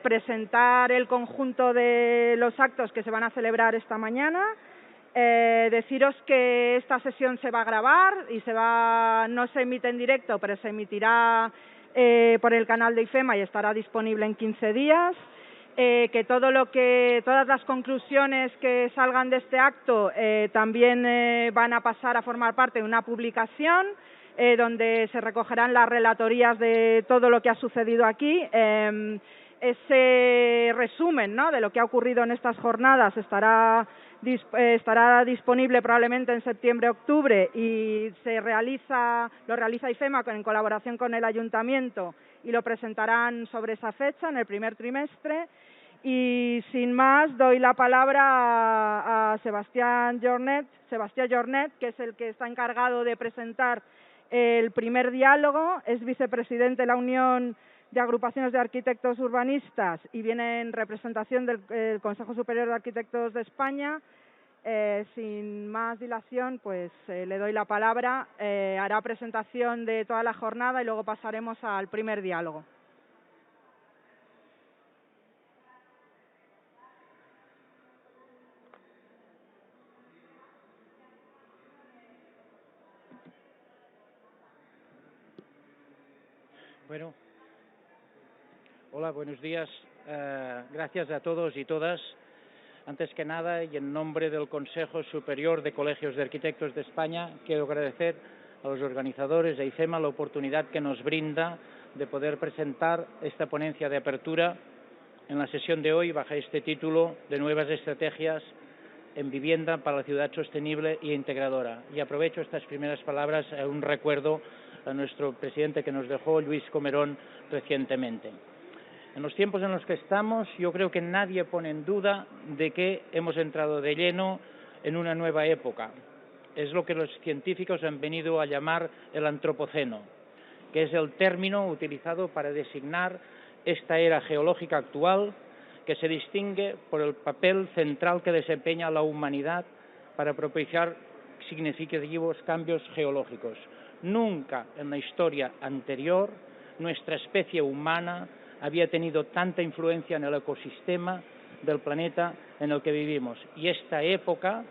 presentar el conjunto de los actos que se van a celebrar esta mañana. Deciros que esta sesión se va a grabar y no se emite en directo, pero se emitirá por el canal de IFEMA y estará disponible en 15 días. Que todas las conclusiones que salgan de este acto también van a pasar a formar parte de una publicación donde se recogerán las relatorías de todo lo que ha sucedido aquí. Ese resumen, ¿no?, de lo que ha ocurrido en estas jornadas estará disponible probablemente en septiembre-octubre y lo realiza IFEMA en colaboración con el Ayuntamiento y lo presentarán sobre esa fecha en el primer trimestre. Y sin más, doy la palabra a Sebastián Jornet, que es el que está encargado de presentar el primer diálogo, es vicepresidente de la Unión de Agrupaciones de Arquitectos Urbanistas y viene en representación del Consejo Superior de Arquitectos de España. Sin más dilación, pues le doy la palabra, hará presentación de toda la jornada y luego pasaremos al primer diálogo. Bueno, hola, buenos días. Gracias a todos y todas. Antes que nada, y en nombre del Consejo Superior de Colegios de Arquitectos de España, quiero agradecer a los organizadores de IFEMA la oportunidad que nos brinda de poder presentar esta ponencia de apertura en la sesión de hoy bajo este título de Nuevas Estrategias en Vivienda para la Ciudad Sostenible e Integradora. Y aprovecho estas primeras palabras a un recuerdo a nuestro presidente que nos dejó, Luis Comerón, recientemente. En los tiempos en los que estamos, yo creo que nadie pone en duda de que hemos entrado de lleno en una nueva época. Es lo que los científicos han venido a llamar el antropoceno, que es el término utilizado para designar esta era geológica actual que se distingue por el papel central que desempeña la humanidad para propiciar significativos cambios geológicos. Nunca en la historia anterior nuestra especie humana había tenido tanta influencia en el ecosistema del planeta en el que vivimos. Y esta época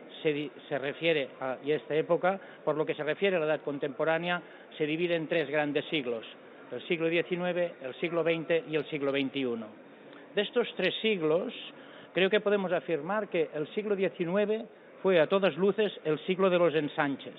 por lo que se refiere a la edad contemporánea, se divide en tres grandes siglos: el siglo XIX, el siglo XX y el siglo XXI. De estos tres siglos, creo que podemos afirmar que el siglo XIX fue a todas luces el siglo de los ensanches.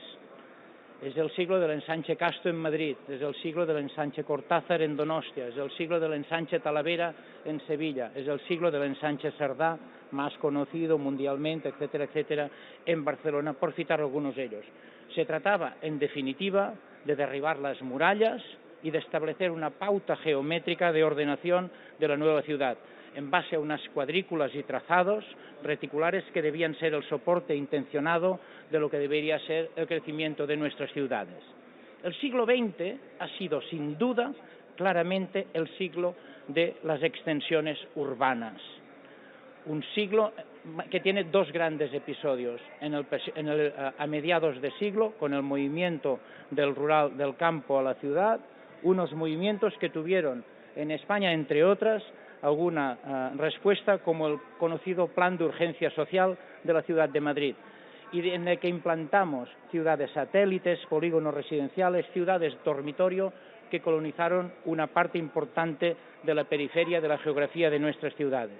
Es el siglo del ensanche Casto en Madrid, es el siglo del ensanche Cortázar en Donostia, es el siglo del ensanche Talavera en Sevilla, es el siglo del ensanche Cerdá, más conocido mundialmente, etcétera, etcétera, en Barcelona, por citar algunos de ellos. Se trataba, en definitiva, de derribar las murallas y de establecer una pauta geométrica de ordenación de la nueva ciudad, en base a unas cuadrículas y trazados reticulares que debían ser el soporte intencionado de lo que debería ser el crecimiento de nuestras ciudades. El siglo XX ha sido, sin duda, claramente el siglo de las extensiones urbanas. Un siglo que tiene dos grandes episodios. A mediados de siglo, con el movimiento del campo a la ciudad, unos movimientos que tuvieron en España, entre otras, alguna respuesta, como el conocido Plan de Urgencia Social de la ciudad de Madrid, y en el que implantamos ciudades satélites, polígonos residenciales, ciudades dormitorio, que colonizaron una parte importante de la periferia de la geografía de nuestras ciudades.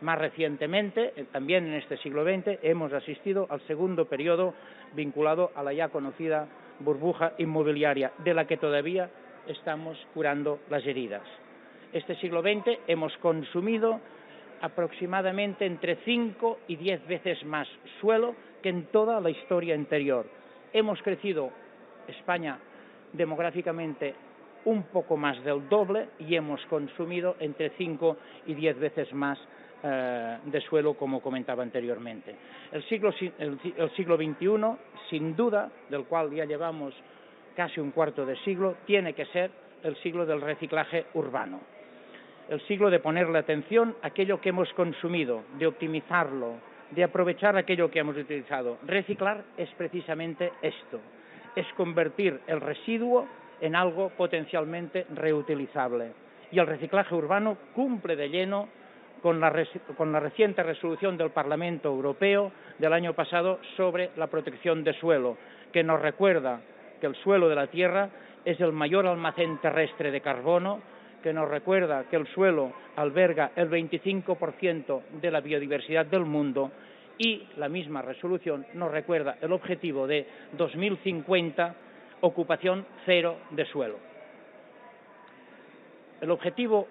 Más recientemente, también en este siglo XX, hemos asistido al segundo periodo vinculado a la ya conocida burbuja inmobiliaria, de la que todavía estamos curando las heridas. Este siglo XX hemos consumido aproximadamente entre 5 y 10 veces más suelo que en toda la historia anterior. Hemos crecido, España, demográficamente un poco más del doble y hemos consumido entre 5 y 10 veces más de suelo, como comentaba anteriormente. El siglo XXI, sin duda, del cual ya llevamos casi un cuarto de siglo, tiene que ser el siglo del reciclaje urbano. El siglo de ponerle atención a aquello que hemos consumido, de optimizarlo, de aprovechar aquello que hemos utilizado. Reciclar es precisamente esto, es convertir el residuo en algo potencialmente reutilizable. y el reciclaje urbano cumple de lleno con la reciente resolución del Parlamento Europeo del año pasado sobre la protección de suelo, que nos recuerda que el suelo de la Tierra es el mayor almacén terrestre de carbono, que nos recuerda que el suelo alberga el 25% de la biodiversidad del mundo, y la misma resolución nos recuerda el objetivo de 2050, ocupación cero de suelo. El objetivo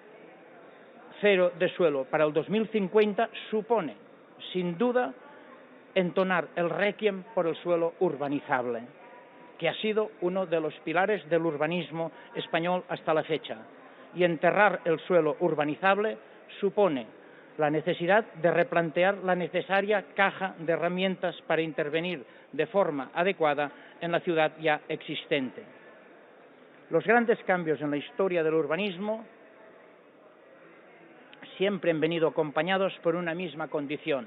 cero de suelo para el 2050 supone, sin duda, entonar el requiem por el suelo urbanizable, que ha sido uno de los pilares del urbanismo español hasta la fecha. Y enterrar el suelo urbanizable supone la necesidad de replantear la necesaria caja de herramientas para intervenir de forma adecuada en la ciudad ya existente. Los grandes cambios en la historia del urbanismo siempre han venido acompañados por una misma condición: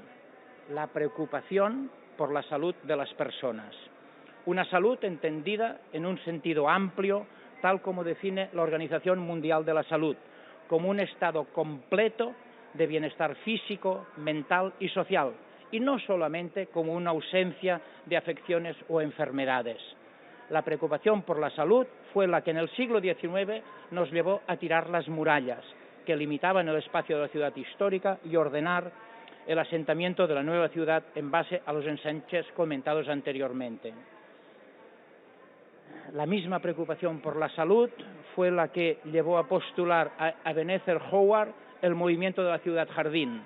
la preocupación por la salud de las personas. Una salud entendida en un sentido amplio, tal como define la Organización Mundial de la Salud, como un estado completo de bienestar físico, mental y social, y no solamente como una ausencia de afecciones o enfermedades. La preocupación por la salud fue la que en el siglo XIX nos llevó a tirar las murallas que limitaban el espacio de la ciudad histórica y ordenar el asentamiento de la nueva ciudad en base a los ensanches comentados anteriormente. La misma preocupación por la salud fue la que llevó a postular a Ebenezer Howard el movimiento de la ciudad-jardín,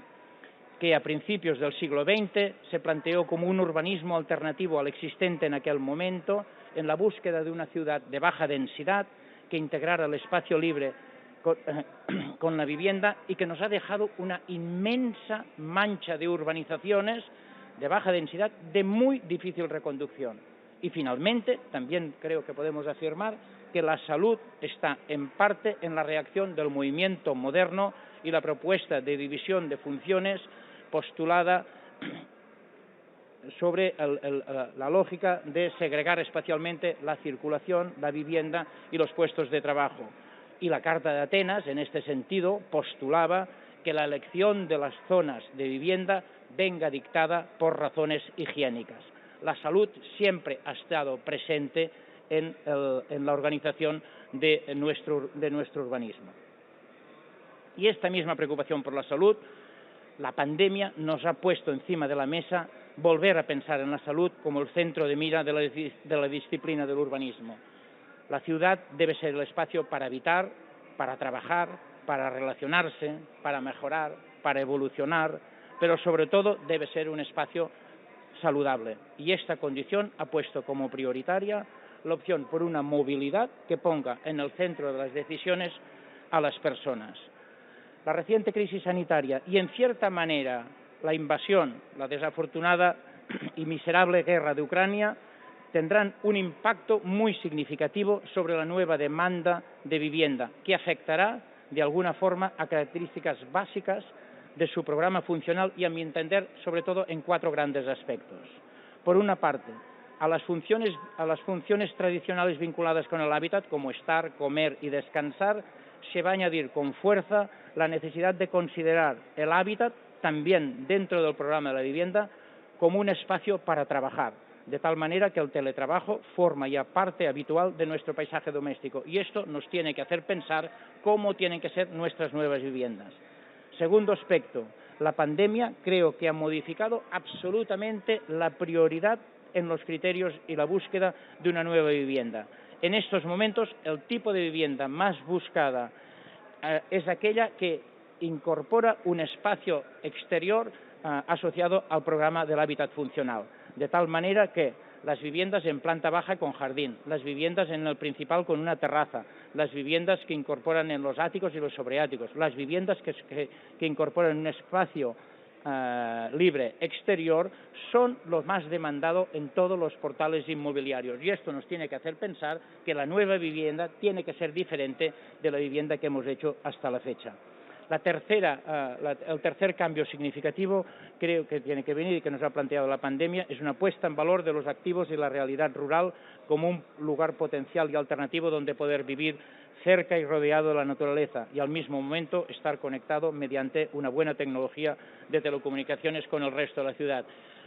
que a principios del siglo XX se planteó como un urbanismo alternativo al existente en aquel momento, en la búsqueda de una ciudad de baja densidad que integrara el espacio libre con la vivienda, y que nos ha dejado una inmensa mancha de urbanizaciones de baja densidad de muy difícil reconducción. Y finalmente, también creo que podemos afirmar que la salud está en parte en la reacción del movimiento moderno y la propuesta de división de funciones postulada sobre la lógica de segregar espacialmente la circulación, la vivienda y los puestos de trabajo. Y la Carta de Atenas, en este sentido, postulaba que la elección de las zonas de vivienda venga dictada por razones higiénicas. La salud siempre ha estado presente en la organización de nuestro urbanismo. Y esta misma preocupación por la salud, la pandemia nos ha puesto encima de la mesa volver a pensar en la salud como el centro de mira de la disciplina del urbanismo. La ciudad debe ser el espacio para habitar, para trabajar, para relacionarse, para mejorar, para evolucionar, pero sobre todo debe ser un espacio saludable. Y esta condición ha puesto como prioritaria la opción por una movilidad que ponga en el centro de las decisiones a las personas. La reciente crisis sanitaria y, en cierta manera, la invasión, la desafortunada y miserable guerra de Ucrania tendrán un impacto muy significativo sobre la nueva demanda de vivienda, que afectará de alguna forma a características básicas de su programa funcional y, a mi entender, sobre todo en 4 grandes aspectos. Por una parte, a las funciones tradicionales vinculadas con el hábitat, como estar, comer y descansar, se va a añadir con fuerza la necesidad de considerar el hábitat, también dentro del programa de la vivienda, como un espacio para trabajar, de tal manera que el teletrabajo forma ya parte habitual de nuestro paisaje doméstico, y esto nos tiene que hacer pensar cómo tienen que ser nuestras nuevas viviendas. Segundo aspecto, la pandemia creo que ha modificado absolutamente la prioridad en los criterios y la búsqueda de una nueva vivienda. En estos momentos, el tipo de vivienda más buscada es aquella que incorpora un espacio exterior asociado al programa del hábitat funcional, de tal manera que las viviendas en planta baja con jardín, las viviendas en el principal con una terraza, las viviendas que incorporan en los áticos y los sobreáticos, las viviendas que incorporan un espacio libre exterior, son los más demandados en todos los portales inmobiliarios, y esto nos tiene que hacer pensar que la nueva vivienda tiene que ser diferente de la vivienda que hemos hecho hasta la fecha. El tercer cambio significativo creo que tiene que venir y que nos ha planteado la pandemia es una puesta en valor de los activos y la realidad rural como un lugar potencial y alternativo donde poder vivir cerca y rodeado de la naturaleza y al mismo momento estar conectado mediante una buena tecnología de telecomunicaciones con el resto de la ciudad.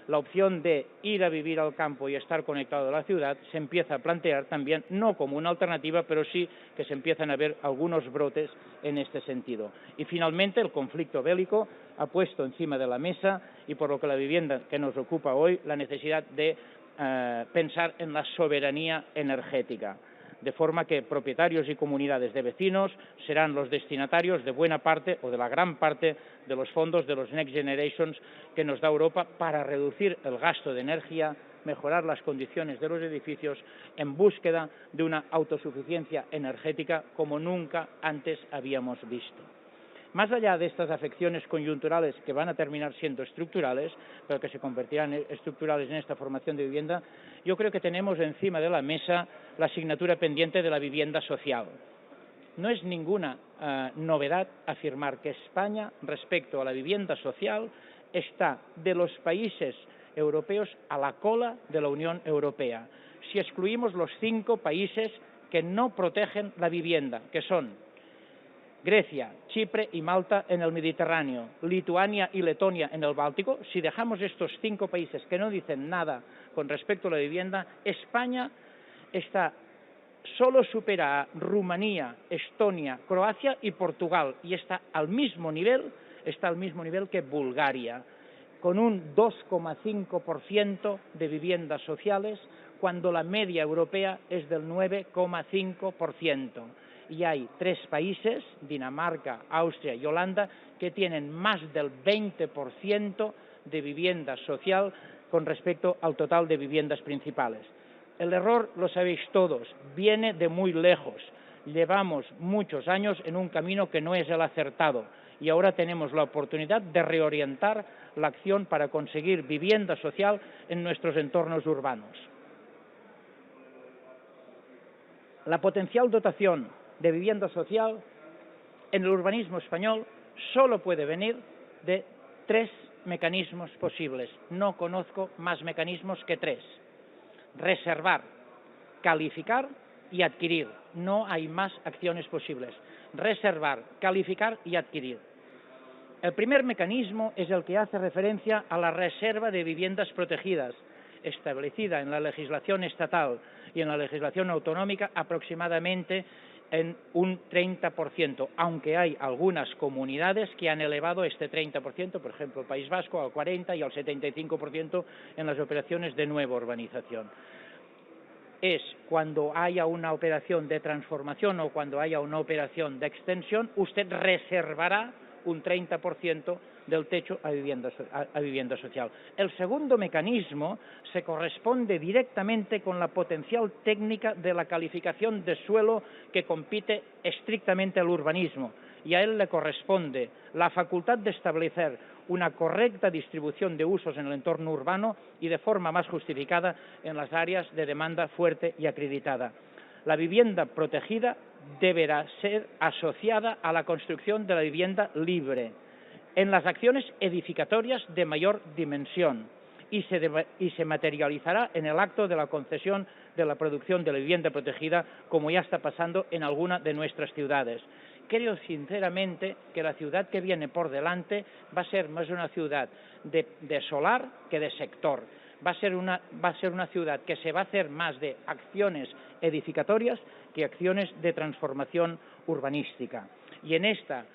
La opción de ir a vivir al campo y estar conectado a la ciudad se empieza a plantear también, no como una alternativa, pero sí que se empiezan a ver algunos brotes en este sentido. Y finalmente el conflicto bélico ha puesto encima de la mesa, y por lo que la vivienda que nos ocupa hoy, la necesidad de pensar en la soberanía energética, de forma que propietarios y comunidades de vecinos serán los destinatarios de buena parte o de la gran parte de los fondos de los Next Generations que nos da Europa para reducir el gasto de energía, mejorar las condiciones de los edificios en búsqueda de una autosuficiencia energética como nunca antes habíamos visto. Más allá de estas afecciones coyunturales que van a terminar siendo estructurales, pero que se convertirán en estructurales en esta formación de vivienda, yo creo que tenemos encima de la mesa la asignatura pendiente de la vivienda social. No es ninguna novedad afirmar que España, respecto a la vivienda social, está de los países europeos a la cola de la Unión Europea, si excluimos los 5 países que no protegen la vivienda, que son Grecia, Chipre y Malta en el Mediterráneo, Lituania y Letonia en el Báltico. Si dejamos estos 5 países que no dicen nada con respecto a la vivienda, España solo supera a Rumanía, Estonia, Croacia y Portugal, y está al mismo nivel que Bulgaria, con un 2,5% de viviendas sociales, cuando la media europea es del 9,5%. Y hay 3 países, Dinamarca, Austria y Holanda, que tienen más del 20% de vivienda social con respecto al total de viviendas principales. El error, lo sabéis todos, viene de muy lejos. Llevamos muchos años en un camino que no es el acertado y ahora tenemos la oportunidad de reorientar la acción para conseguir vivienda social en nuestros entornos urbanos. La potencial dotación de vivienda social en el urbanismo español solo puede venir de 3 mecanismos posibles. No conozco más mecanismos que 3. Reservar, calificar y adquirir. No hay más acciones posibles. Reservar, calificar y adquirir. El primer mecanismo es el que hace referencia a la reserva de viviendas protegidas, establecida en la legislación estatal y en la legislación autonómica aproximadamente en un 30%, aunque hay algunas comunidades que han elevado este 30%, por ejemplo el País Vasco al 40% y al 75% en las operaciones de nueva urbanización. Es cuando haya una operación de transformación o cuando haya una operación de extensión, usted reservará un 30% del techo a vivienda social. El segundo mecanismo se corresponde directamente con la potencial técnica de la calificación de suelo que compite estrictamente al urbanismo, y a él le corresponde la facultad de establecer una correcta distribución de usos en el entorno urbano y de forma más justificada en las áreas de demanda fuerte y acreditada. La vivienda protegida deberá ser asociada a la construcción de la vivienda libre en las acciones edificatorias de mayor dimensión y se materializará en el acto de la concesión de la producción de la vivienda protegida, como ya está pasando en alguna de nuestras ciudades. Creo sinceramente que la ciudad que viene por delante va a ser más una ciudad de solar que de sector. Va a ser una ciudad que se va a hacer más de acciones edificatorias que acciones de transformación urbanística. Y en estas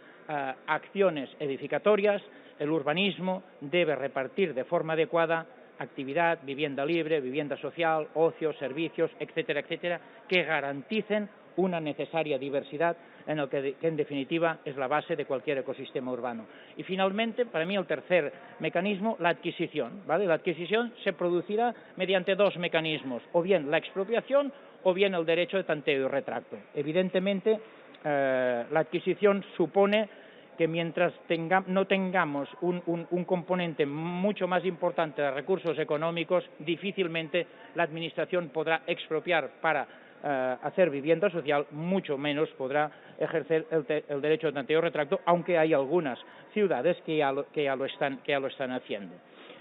acciones edificatorias, el urbanismo debe repartir de forma adecuada actividad, vivienda libre, vivienda social, ocio, servicios, etcétera, etcétera, que garanticen una necesaria diversidad en lo que en definitiva es la base de cualquier ecosistema urbano. Y finalmente, para mí el tercer mecanismo, la adquisición, ¿vale? La adquisición se producirá mediante 2 mecanismos, o bien la expropiación o bien el derecho de tanteo y retracto. Evidentemente, la adquisición supone que mientras no tengamos un componente mucho más importante de recursos económicos, difícilmente la Administración podrá expropiar para hacer vivienda social, mucho menos podrá ejercer el derecho de tanteo retracto, aunque hay algunas ciudades que ya lo están haciendo.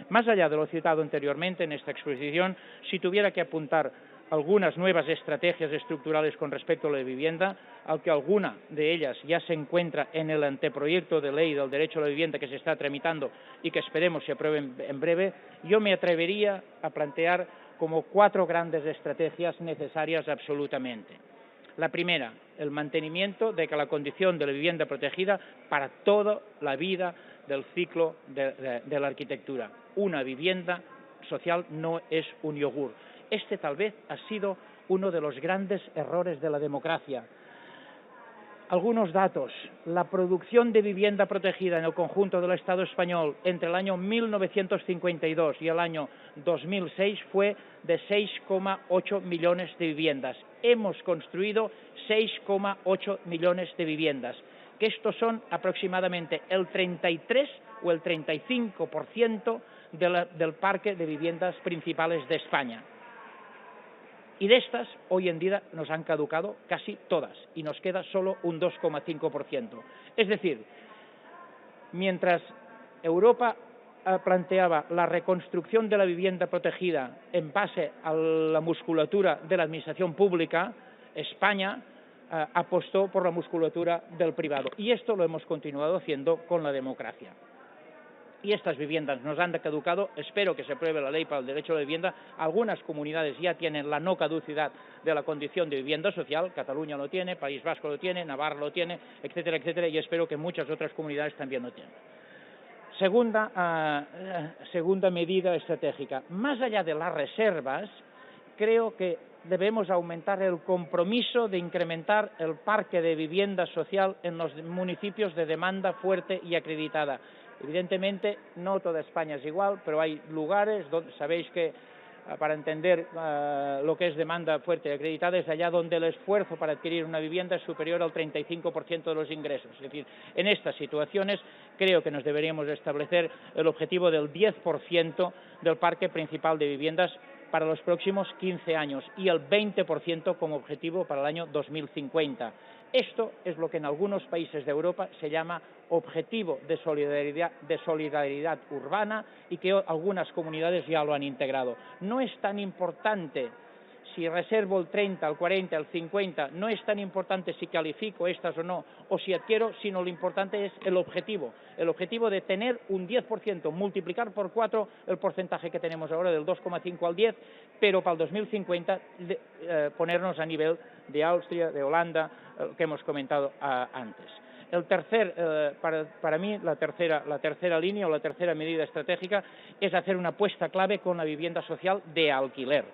Más allá de lo citado anteriormente en esta exposición, si tuviera que apuntar algunas nuevas estrategias estructurales con respecto a la vivienda, aunque alguna de ellas ya se encuentra en el anteproyecto de ley del derecho a la vivienda que se está tramitando y que esperemos se apruebe en breve, yo me atrevería a plantear como 4 grandes estrategias necesarias absolutamente. La primera, el mantenimiento de que la condición de la vivienda protegida para toda la vida del ciclo de la arquitectura. Una vivienda social no es un yogur. Este tal vez ha sido uno de los grandes errores de la democracia. Algunos datos. La producción de vivienda protegida en el conjunto del Estado español entre el año 1952 y el año 2006 fue de 6,8 millones de viviendas. Hemos construido 6,8 millones de viviendas, que estos son aproximadamente el 33 o el 35% del parque de viviendas principales de España. Y de estas, hoy en día, nos han caducado casi todas y nos queda solo un 2,5%. Es decir, mientras Europa planteaba la reconstrucción de la vivienda protegida en base a la musculatura de la administración pública, España apostó por la musculatura del privado. Y esto lo hemos continuado haciendo con la democracia. Y estas viviendas nos han caducado. Espero que se apruebe la ley para el derecho a la vivienda. Algunas comunidades ya tienen la no caducidad de la condición de vivienda social. Cataluña lo tiene, País Vasco lo tiene, Navarra lo tiene, etcétera, etcétera, y espero que muchas otras comunidades también lo tienen. Segunda medida estratégica. Más allá de las reservas, creo que debemos aumentar el compromiso de incrementar el parque de vivienda social en los municipios de demanda fuerte y acreditada. Evidentemente, no toda España es igual, pero hay lugares donde sabéis que para entender lo que es demanda fuerte y acreditada es allá donde el esfuerzo para adquirir una vivienda es superior al 35% de los ingresos. Es decir, en estas situaciones creo que nos deberíamos establecer el objetivo del 10% del parque principal de viviendas para los próximos 15 años y el 20% como objetivo para el año 2050. Esto es lo que en algunos países de Europa se llama objetivo de solidaridad urbana y que algunas comunidades ya lo han integrado. No es tan importante si reservo el 30, el 40, el 50, no es tan importante si califico estas o no, o si adquiero, sino lo importante es el objetivo de tener un 10%, multiplicar por 4 el porcentaje que tenemos ahora del 2,5 al 10, pero para el 2050 ponernos a nivel de Austria, de Holanda, que hemos comentado antes. Para mí, la tercera línea o la tercera medida estratégica es hacer una apuesta clave con la vivienda social de alquiler,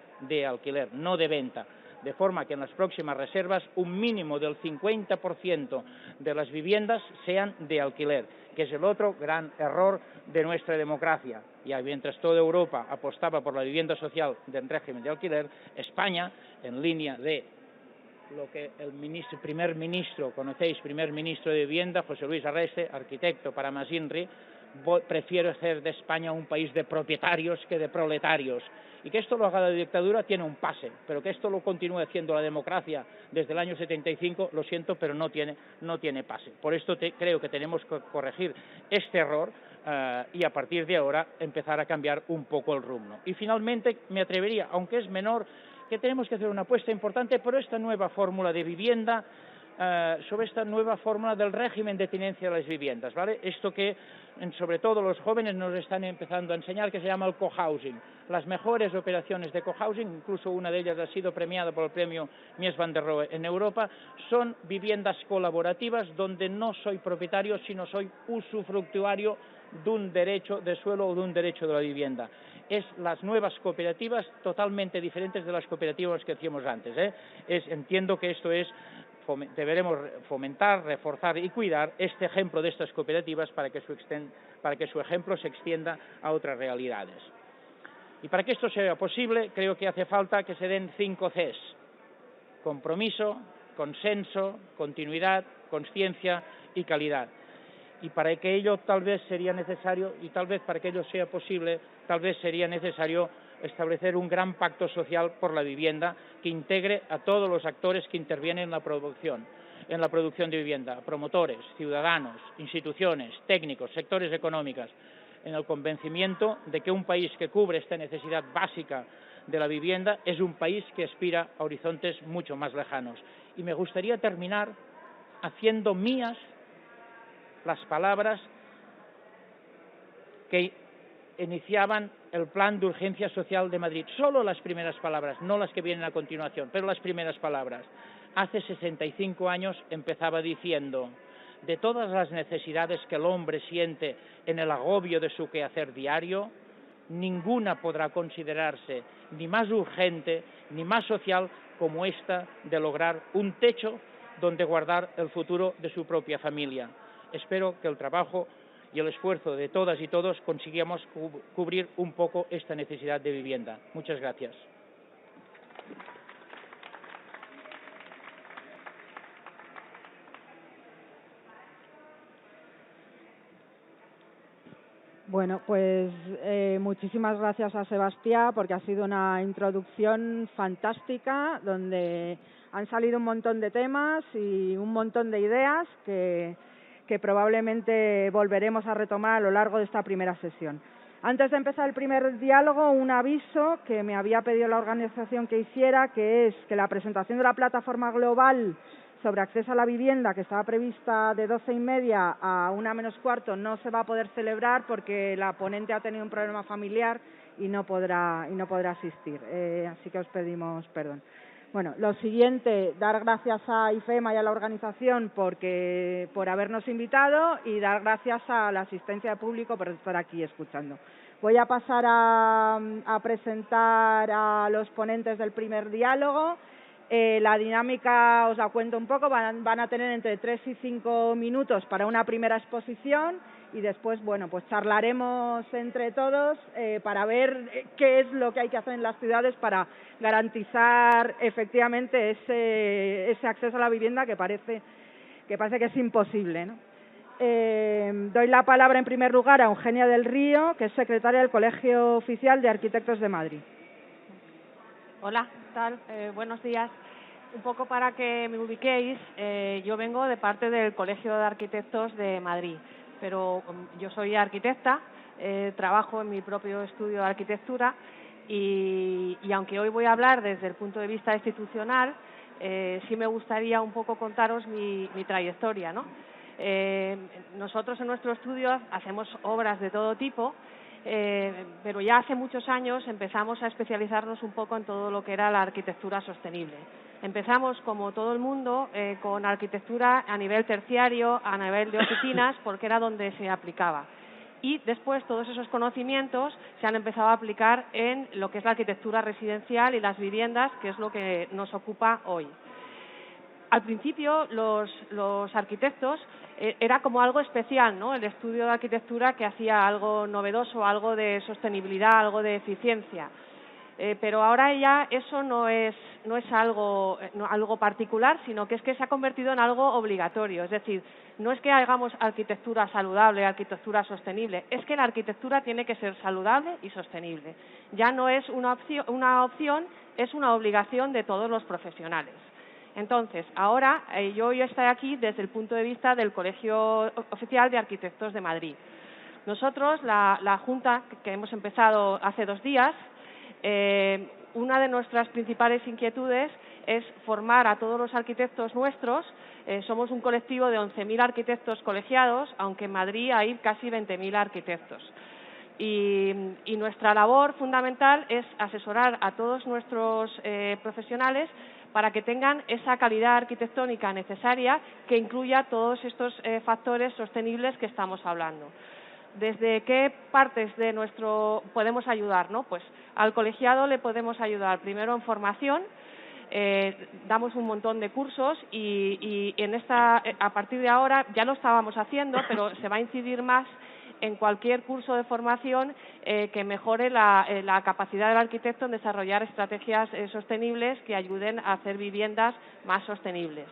no de venta, de forma que en las próximas reservas un mínimo del 50% de las viviendas sean de alquiler, que es el otro gran error de nuestra democracia. Y mientras toda Europa apostaba por la vivienda social en régimen de alquiler, España, en línea de lo que el primer ministro de Vivienda, José Luis Arreste, arquitecto para Masinri, prefiere hacer de España un país de propietarios que de proletarios. Y que esto lo haga la dictadura tiene un pase, pero que esto lo continúe haciendo la democracia desde el año 75, lo siento, pero no tiene pase. Por esto creo que tenemos que corregir este error y a partir de ahora empezar a cambiar un poco el rumbo. Y finalmente me atrevería, aunque es menor, que tenemos que hacer una apuesta importante por esta nueva fórmula de vivienda, sobre esta nueva fórmula del régimen de tenencia de las viviendas, ¿vale? Esto que sobre todo los jóvenes nos están empezando a enseñar, que se llama el cohousing. Las mejores operaciones de cohousing, incluso una de ellas ha sido premiada por el premio Mies van der Rohe en Europa, son viviendas colaborativas donde no soy propietario, sino soy usufructuario de un derecho de suelo o de un derecho de la vivienda. Es las nuevas cooperativas totalmente diferentes de las cooperativas que hacíamos antes, ¿eh? Entiendo que esto deberemos fomentar, reforzar y cuidar este ejemplo de estas cooperativas para que su ejemplo se extienda a otras realidades. Y para que esto sea posible, creo que hace falta que se den 5 Cs: compromiso, consenso, continuidad, consciencia y calidad. Y para que ello para que ello sea posible, tal vez sería necesario establecer un gran pacto social por la vivienda que integre a todos los actores que intervienen en la producción de vivienda, promotores, ciudadanos, instituciones, técnicos, sectores económicos, en el convencimiento de que un país que cubre esta necesidad básica de la vivienda es un país que aspira a horizontes mucho más lejanos. Y me gustaría terminar haciendo mías las palabras que iniciaban el Plan de Urgencia Social de Madrid. Solo las primeras palabras, no las que vienen a continuación, pero las primeras palabras. Hace 65 años empezaba diciendo: de todas las necesidades que el hombre siente en el agobio de su quehacer diario, ninguna podrá considerarse ni más urgente ni más social como esta de lograr un techo donde guardar el futuro de su propia familia. Espero que el trabajo y el esfuerzo de todas y todos consigamos cubrir un poco esta necesidad de vivienda. Muchas gracias. Bueno, pues muchísimas gracias a Sebastián, porque ha sido una introducción fantástica donde han salido un montón de temas y un montón de ideas que probablemente volveremos a retomar a lo largo de esta primera sesión. Antes de empezar el primer diálogo, un aviso que me había pedido la organización que hiciera, que es que la presentación de la plataforma global sobre acceso a la vivienda, que estaba prevista de 12:30 a 1:45, no se va a poder celebrar porque la ponente ha tenido un problema familiar y no podrá asistir. Así que os pedimos perdón. Bueno, lo siguiente, dar gracias a IFEMA y a la organización por habernos invitado, y dar gracias a la asistencia de público por estar aquí escuchando. Voy a pasar a presentar a los ponentes del primer diálogo. La dinámica os la cuento un poco, van a tener entre 3 y 5 minutos para una primera exposición y después, bueno, pues charlaremos entre todos para ver qué es lo que hay que hacer en las ciudades para garantizar efectivamente ese acceso a la vivienda que parece que es imposible, ¿no? Doy la palabra en primer lugar a Eugenia del Río, que es secretaria del Colegio Oficial de Arquitectos de Madrid. Hola, ¿qué tal? Buenos días. Un poco para que me ubiquéis, yo vengo de parte del Colegio de Arquitectos de Madrid, pero yo soy arquitecta, trabajo en mi propio estudio de arquitectura y aunque hoy voy a hablar desde el punto de vista institucional, sí me gustaría un poco contaros mi trayectoria, ¿no? Nosotros en nuestro estudio hacemos obras de todo tipo, pero ya hace muchos años empezamos a especializarnos un poco en todo lo que era la arquitectura sostenible. Empezamos, como todo el mundo, con arquitectura a nivel terciario, a nivel de oficinas, porque era donde se aplicaba. Y después todos esos conocimientos se han empezado a aplicar en lo que es la arquitectura residencial y las viviendas, que es lo que nos ocupa hoy. Al principio los arquitectos era como algo especial, ¿no? El estudio de arquitectura que hacía algo novedoso, algo de sostenibilidad, algo de eficiencia. Pero ahora ya eso no es algo particular, sino que es que se ha convertido en algo obligatorio. Es decir, no es que hagamos arquitectura saludable, arquitectura sostenible, es que la arquitectura tiene que ser saludable y sostenible. Ya no es una opción, es una obligación de todos los profesionales. Entonces, ahora yo estoy aquí desde el punto de vista del Colegio Oficial de Arquitectos de Madrid. Nosotros, la Junta, que hemos empezado hace 2 días, una de nuestras principales inquietudes es formar a todos los arquitectos nuestros. Somos un colectivo de 11.000 arquitectos colegiados, aunque en Madrid hay casi 20.000 arquitectos. Y nuestra labor fundamental es asesorar a todos nuestros profesionales para que tengan esa calidad arquitectónica necesaria que incluya todos estos factores sostenibles que estamos hablando. ¿Desde qué partes de podemos ayudar, ¿no? Pues al colegiado le podemos ayudar primero en formación. Damos un montón de cursos y a partir de ahora ya lo estábamos haciendo, pero se va a incidir más en cualquier curso de formación que mejore la capacidad del arquitecto en desarrollar estrategias sostenibles que ayuden a hacer viviendas más sostenibles.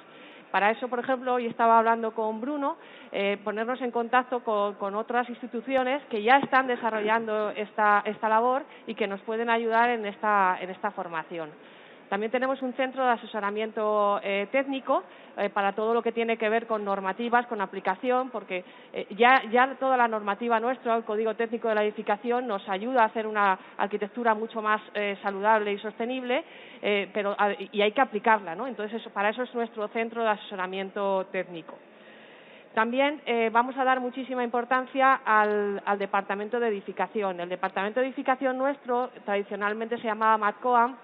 Para eso, por ejemplo, hoy estaba hablando con Bruno, ponernos en contacto con otras instituciones que ya están desarrollando esta labor y que nos pueden ayudar en esta formación. También tenemos un centro de asesoramiento técnico para todo lo que tiene que ver con normativas, con aplicación, porque ya toda la normativa nuestra, el Código Técnico de la Edificación, nos ayuda a hacer una arquitectura mucho más saludable y sostenible, y hay que aplicarla, ¿no? Entonces, para eso es nuestro centro de asesoramiento técnico. También vamos a dar muchísima importancia al Departamento de Edificación. El Departamento de Edificación nuestro, tradicionalmente se llamaba MATCOAM,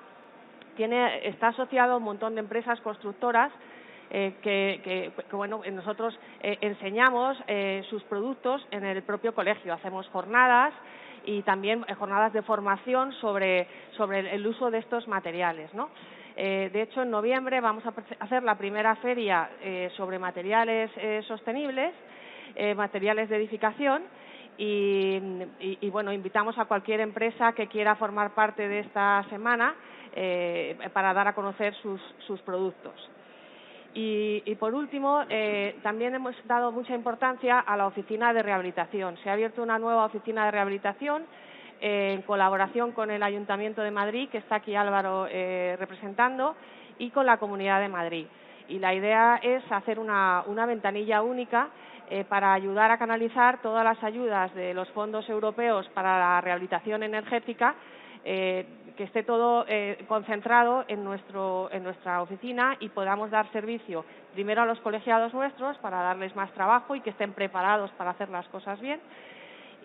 está asociado a un montón de empresas constructoras bueno, nosotros enseñamos sus productos en el propio colegio. Hacemos jornadas y también jornadas de formación sobre el uso de estos materiales, ¿no? De hecho, en noviembre vamos a hacer la primera feria sobre materiales sostenibles, materiales de edificación, y bueno, invitamos a cualquier empresa que quiera formar parte de esta semana para dar a conocer sus productos. Y por último, también hemos dado mucha importancia a la oficina de rehabilitación. Se ha abierto una nueva oficina de rehabilitación en colaboración con el Ayuntamiento de Madrid, que está aquí Álvaro representando, y con la Comunidad de Madrid. Y la idea es hacer una ventanilla única para ayudar a canalizar todas las ayudas de los fondos europeos para la rehabilitación energética, que esté todo concentrado en nuestra oficina y podamos dar servicio primero a los colegiados nuestros para darles más trabajo y que estén preparados para hacer las cosas bien,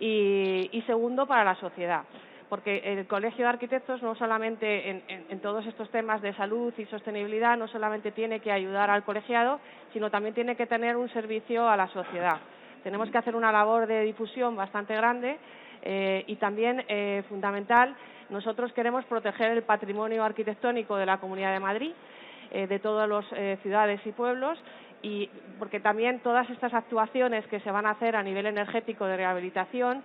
y segundo para la sociedad. Porque el Colegio de Arquitectos no solamente en todos estos temas de salud y sostenibilidad no solamente tiene que ayudar al colegiado, sino también tiene que tener un servicio a la sociedad. Tenemos que hacer una labor de difusión bastante grande y también fundamental. Nosotros queremos proteger el patrimonio arquitectónico de la Comunidad de Madrid, de todas las ciudades y pueblos, y porque también todas estas actuaciones que se van a hacer a nivel energético de rehabilitación,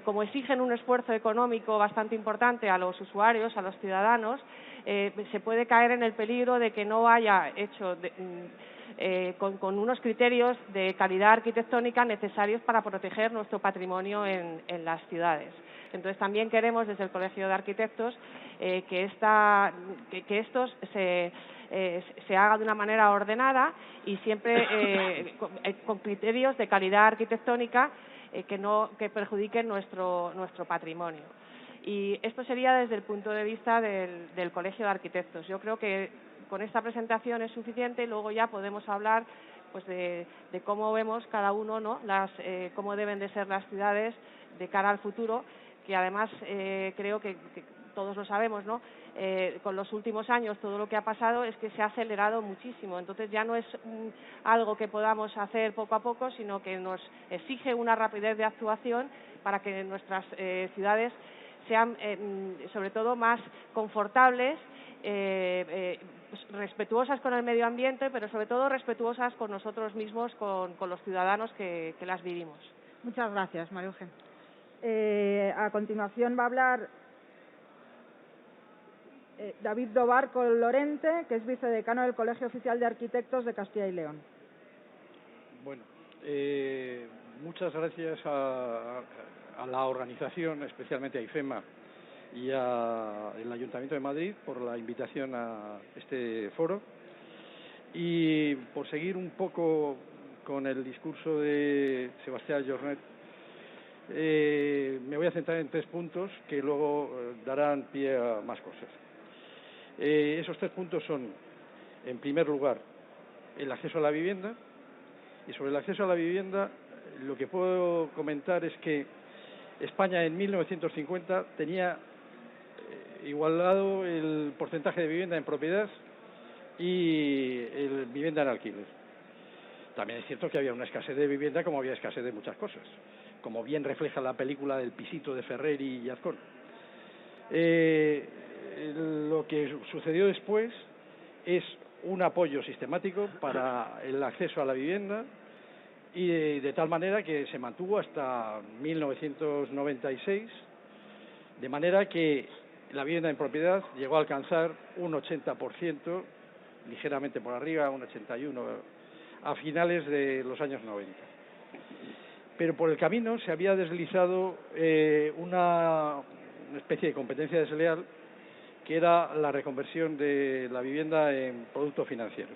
como exigen un esfuerzo económico bastante importante a los usuarios, a los ciudadanos, se puede caer en el peligro de que no haya hecho con unos criterios de calidad arquitectónica necesarios para proteger nuestro patrimonio en las ciudades. Entonces, también queremos desde el Colegio de Arquitectos que esto se haga de una manera ordenada y siempre con criterios de calidad arquitectónica que perjudiquen nuestro patrimonio. Y esto sería desde el punto de vista del Colegio de Arquitectos. Yo creo que con esta presentación es suficiente y luego ya podemos hablar pues de cómo vemos cada uno, ¿no? Cómo deben de ser las ciudades de cara al futuro, que además creo que todos lo sabemos, ¿no? Con los últimos años todo lo que ha pasado es que se ha acelerado muchísimo. Entonces ya no es algo que podamos hacer poco a poco, sino que nos exige una rapidez de actuación para que nuestras ciudades sean sobre todo más confortables, respetuosas con el medio ambiente, pero sobre todo respetuosas con nosotros mismos, con los ciudadanos que las vivimos. Muchas gracias, María Eugenia. A continuación va a hablar David Dobarco Lorente, que es vicedecano del Colegio Oficial de Arquitectos de Castilla y León. Bueno, muchas gracias a la organización, especialmente a IFEMA y al Ayuntamiento de Madrid por la invitación a este foro, y por seguir un poco con el discurso de Sebastián Jornet. Me voy a centrar en 3 puntos que luego darán pie a más cosas. Esos 3 puntos son, en primer lugar, el acceso a la vivienda. Y sobre el acceso a la vivienda, lo que puedo comentar es que España en 1950 tenía igualado el porcentaje de vivienda en propiedad y el vivienda en alquiler. También es cierto que había una escasez de vivienda, como había escasez de muchas cosas, como bien refleja la película del pisito de Ferrer y Azcón. Lo que sucedió después es un apoyo sistemático para el acceso a la vivienda, y de tal manera que se mantuvo hasta 1996, de manera que la vivienda en propiedad llegó a alcanzar un 80% ligeramente por arriba, un 81 a finales de los años 90. Pero por el camino se había deslizado una especie de competencia desleal, que era la reconversión de la vivienda en producto financiero.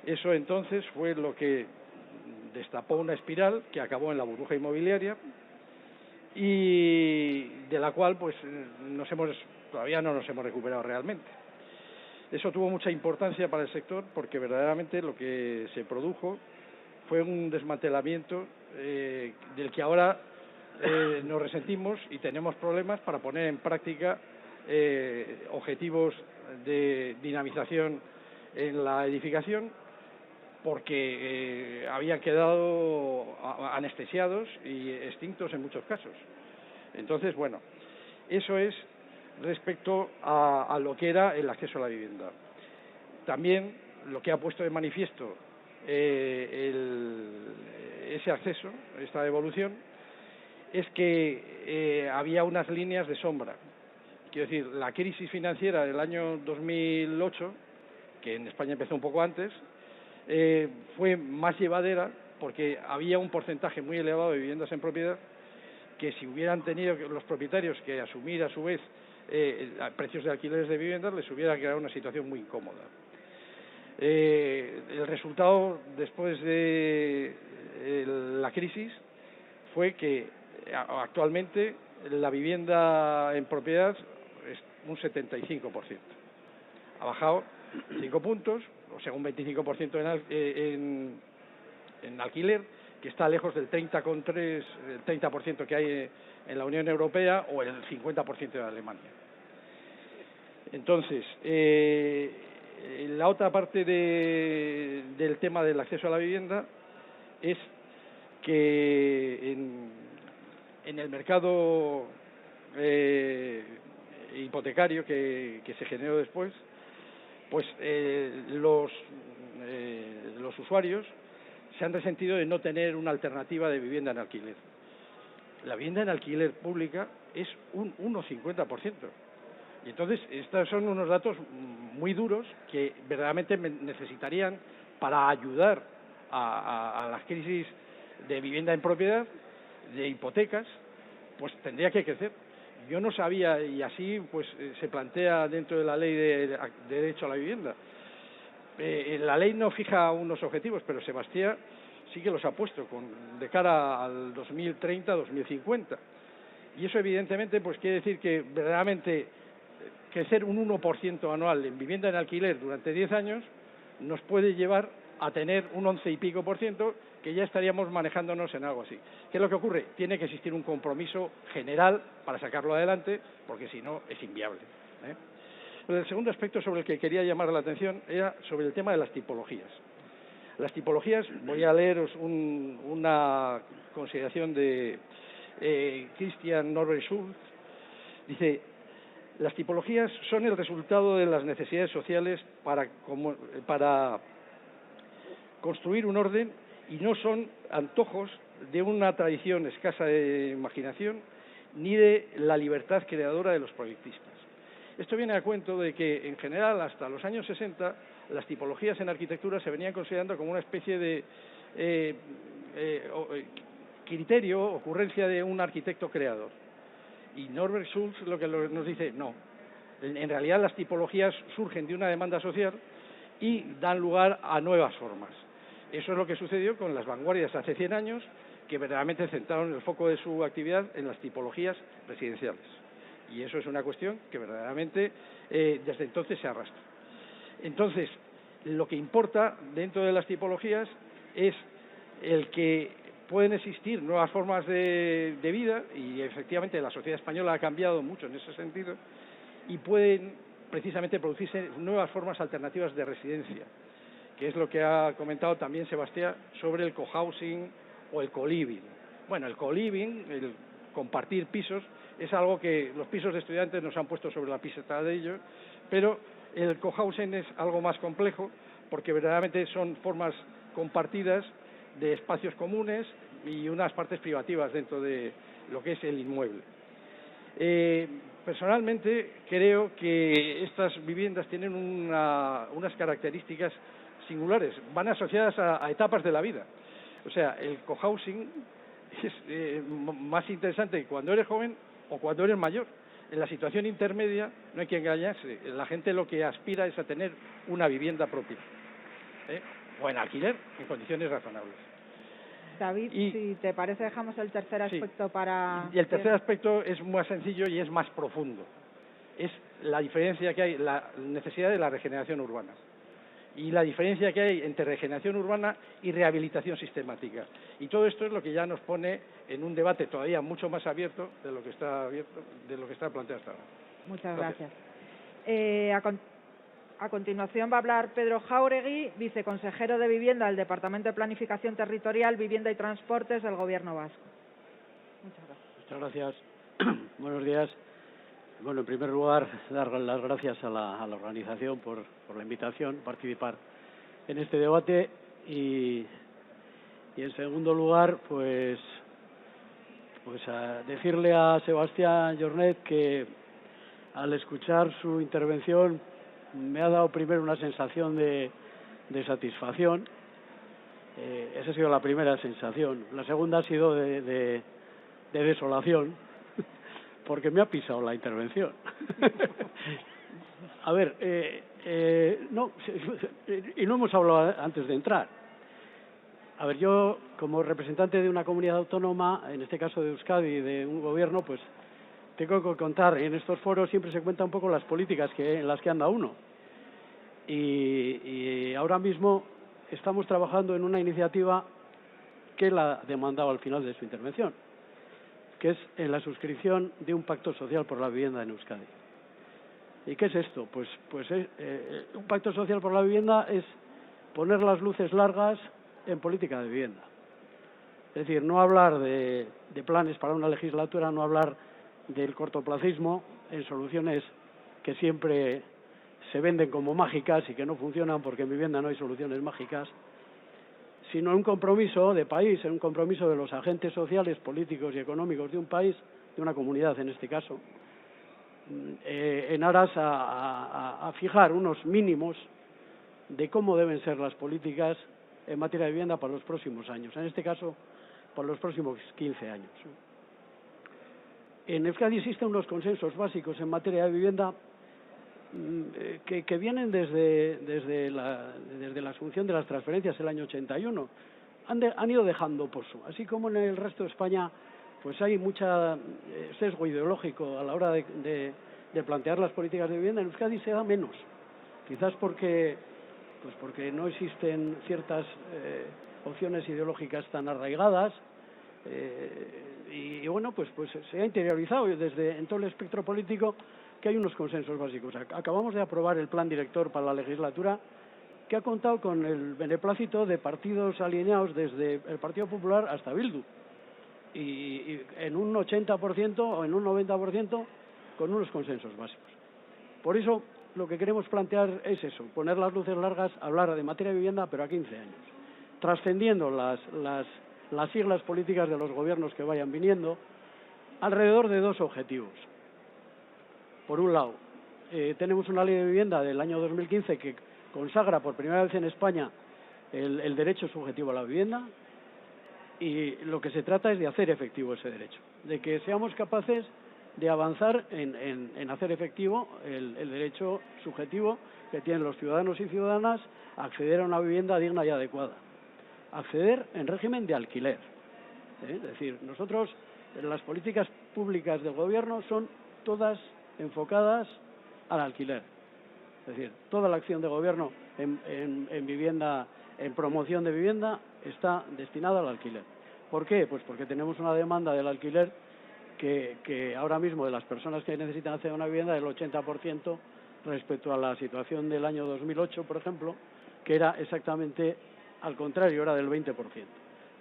Eso entonces fue lo que destapó una espiral que acabó en la burbuja inmobiliaria y de la cual pues todavía no nos hemos recuperado realmente. Eso tuvo mucha importancia para el sector porque verdaderamente lo que se produjo fue un desmantelamiento del que ahora nos resentimos y tenemos problemas para poner en práctica objetivos de dinamización en la edificación, porque habían quedado anestesiados y extintos en muchos casos. Entonces, bueno, eso es respecto a lo que era el acceso a la vivienda. También lo que ha puesto de manifiesto ese acceso, esta evolución, es que había unas líneas de sombra. Quiero decir, la crisis financiera del año 2008, que en España empezó un poco antes, fue más llevadera porque había un porcentaje muy elevado de viviendas en propiedad que si hubieran tenido los propietarios que asumir a su vez precios de alquileres de viviendas, les hubiera creado una situación muy incómoda. El resultado después de la crisis fue que actualmente la vivienda en propiedad es un 75%. Ha bajado 5 puntos, o sea, un 25% en alquiler, que está lejos del 30% que hay en la Unión Europea o el 50% de Alemania. Entonces, la otra parte del tema del acceso a la vivienda es que en el mercado hipotecario que se generó después, pues los usuarios se han resentido de no tener una alternativa de vivienda en alquiler. La vivienda en alquiler pública es un 1,50%. Y entonces estos son unos datos muy duros que verdaderamente necesitarían para ayudar a las crisis de vivienda en propiedad, de hipotecas, pues tendría que crecer. Yo no sabía, y así pues se plantea dentro de la ley de derecho a la vivienda. La ley no fija unos objetivos, pero Sebastián sí que los ha puesto de cara al 2030-2050. Y eso evidentemente pues quiere decir que verdaderamente crecer un 1% anual en vivienda en alquiler durante 10 años nos puede llevar a tener un 11 y pico % que ya estaríamos manejándonos en algo así. ¿Qué es lo que ocurre? Tiene que existir un compromiso general para sacarlo adelante, porque si no es inviable. El segundo aspecto sobre el que quería llamar la atención era sobre el tema de las tipologías. Las tipologías, voy a leeros una consideración de Christian Norbert Schulz. Dice: las tipologías son el resultado de las necesidades sociales para construir un orden y no son antojos de una tradición escasa de imaginación ni de la libertad creadora de los proyectistas. Esto viene a cuento de que, en general, hasta los años 60, las tipologías en arquitectura se venían considerando como una especie de criterio, ocurrencia de un arquitecto creador. Y Norbert Schulz lo que nos dice, no, en realidad las tipologías surgen de una demanda social y dan lugar a nuevas formas. Eso es lo que sucedió con las vanguardias hace 100 años, que verdaderamente centraron el foco de su actividad en las tipologías residenciales. Y eso es una cuestión que verdaderamente desde entonces se arrastra. Entonces, lo que importa dentro de las tipologías es el que pueden existir nuevas formas de vida, y efectivamente la sociedad española ha cambiado mucho en ese sentido, y pueden precisamente producirse nuevas formas alternativas de residencia, que es lo que ha comentado también Sebastián sobre el cohousing o el co-living. Bueno, el co-living, el compartir pisos, es algo que los pisos de estudiantes nos han puesto sobre la pista de ellos, pero el cohousing es algo más complejo porque verdaderamente son formas compartidas de espacios comunes y unas partes privativas dentro de lo que es el inmueble. Personalmente creo que estas viviendas tienen unas características singulares, van asociadas a etapas de la vida. O sea, el cohousing es más interesante cuando eres joven o cuando eres mayor. En la situación intermedia no hay que engañarse, la gente lo que aspira es a tener una vivienda propia, o en alquiler en condiciones razonables. David, si te parece, dejamos el tercer aspecto sí. para... Y el tercer aspecto es más sencillo y es más profundo. Es la diferencia que hay, la necesidad de la regeneración urbana. Y la diferencia que hay entre regeneración urbana y rehabilitación sistemática. Y todo esto es lo que ya nos pone en un debate todavía mucho más abierto de lo que está planteado hasta ahora. Muchas gracias. A continuación va a hablar Pedro Jáuregui, viceconsejero de Vivienda del Departamento de Planificación Territorial, Vivienda y Transportes del Gobierno vasco. Muchas gracias. Muchas gracias. Buenos días. Bueno, en primer lugar, dar las gracias a la organización por la invitación a participar en este debate y en segundo lugar, pues a decirle a Sebastián Jornet que al escuchar su intervención me ha dado primero una sensación de satisfacción. Esa ha sido la primera sensación. La segunda ha sido de desolación, porque me ha pisado la intervención. A ver, no, y no hemos hablado antes de entrar. A ver, yo como representante de una comunidad autónoma, en este caso de Euskadi, de un gobierno, pues tengo que contar, en estos foros siempre se cuenta un poco las políticas en las que anda uno. Y ahora mismo estamos trabajando en una iniciativa que la demandaba al final de su intervención, que es en la suscripción de un pacto social por la vivienda en Euskadi. ¿Y qué es esto? Pues un pacto social por la vivienda es poner las luces largas en política de vivienda. Es decir, no hablar de planes para una legislatura, no hablar del cortoplacismo en soluciones que siempre se venden como mágicas y que no funcionan porque en vivienda no hay soluciones mágicas, sino un compromiso de país, un compromiso de los agentes sociales, políticos y económicos de un país, de una comunidad en este caso, en aras a fijar unos mínimos de cómo deben ser las políticas en materia de vivienda para los próximos años, en este caso para los próximos 15 años. En Euskadi existen unos consensos básicos en materia de vivienda que vienen desde la asunción de las transferencias el año 81. Han ido dejando pozo, así como en el resto de España pues hay mucha sesgo ideológico a la hora de plantear las políticas de vivienda. En Euskadi se da menos, quizás porque no existen ciertas opciones ideológicas tan arraigadas y bueno, pues se ha interiorizado en todo el espectro político que hay unos consensos básicos. Acabamos de aprobar el plan director para la legislatura, que ha contado con el beneplácito de partidos alineados desde el Partido Popular hasta Bildu, y en un 80% o en un 90% con unos consensos básicos. Por eso lo que queremos plantear es eso, poner las luces largas, hablar de materia de vivienda, pero a 15 años, trascendiendo las siglas políticas de los gobiernos que vayan viniendo, alrededor de dos objetivos. Por un lado, tenemos una ley de vivienda del año 2015 que consagra por primera vez en España el derecho subjetivo a la vivienda, y lo que se trata es de hacer efectivo ese derecho, de que seamos capaces de avanzar en hacer efectivo el derecho subjetivo que tienen los ciudadanos y ciudadanas a acceder a una vivienda digna y adecuada, acceder en régimen de alquiler. Es decir, nosotros, las políticas públicas del gobierno son todas enfocadas al alquiler. Es decir, toda la acción de gobierno en vivienda, en promoción de vivienda, está destinada al alquiler. ¿Por qué? Pues porque tenemos una demanda del alquiler que ahora mismo, de las personas que necesitan acceder a una vivienda, del 80% respecto a la situación del año 2008, por ejemplo, que era exactamente al contrario, era del 20%,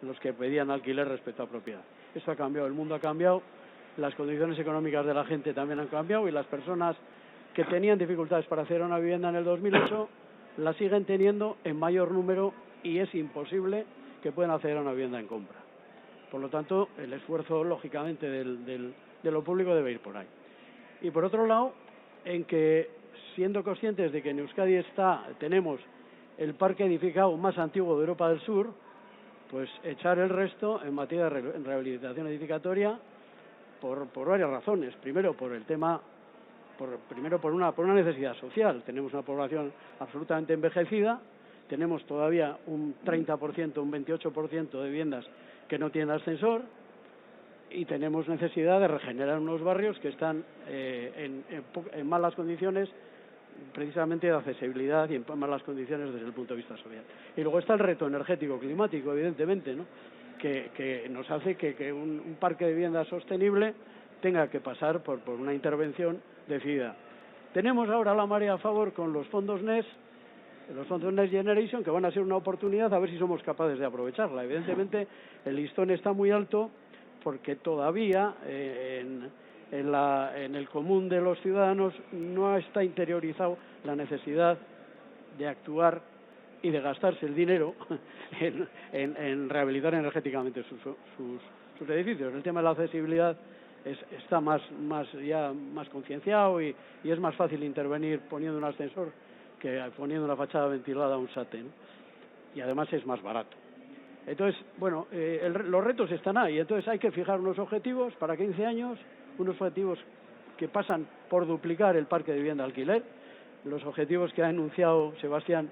los que pedían alquiler respecto a propiedad. Eso ha cambiado, el mundo ha cambiado, las condiciones económicas de la gente también han cambiado, y las personas que tenían dificultades para hacer una vivienda en el 2008 la siguen teniendo en mayor número, y es imposible que puedan acceder a una vivienda en compra. Por lo tanto, el esfuerzo, lógicamente, de lo público debe ir por ahí. Y por otro lado, en que siendo conscientes de que en Euskadi tenemos el parque edificado más antiguo de Europa del Sur, pues echar el resto en materia de rehabilitación edificatoria por varias razones. Primero, por una necesidad social. Tenemos una población absolutamente envejecida, tenemos todavía un 30%, un 28% de viviendas que no tienen ascensor y tenemos necesidad de regenerar unos barrios que están en malas condiciones, precisamente de accesibilidad, y en malas condiciones desde el punto de vista social. Y luego está el reto energético climático, evidentemente, ¿no? que nos hace que un parque de vivienda sostenible tenga que pasar por una intervención decidida. Tenemos ahora la marea a favor con los fondos Next Generation, que van a ser una oportunidad a ver si somos capaces de aprovecharla. Evidentemente, el listón está muy alto porque todavía en el común de los ciudadanos no está interiorizado la necesidad de actuar y de gastarse el dinero en rehabilitar energéticamente sus edificios. El tema de la accesibilidad está más concienciado y es más fácil intervenir poniendo un ascensor que poniendo una fachada ventilada a un SATE, ¿no? Y además es más barato. Entonces, bueno, los retos están ahí. Entonces hay que fijar unos objetivos para 15 años, unos objetivos que pasan por duplicar el parque de vivienda de alquiler. Los objetivos que ha enunciado Sebastián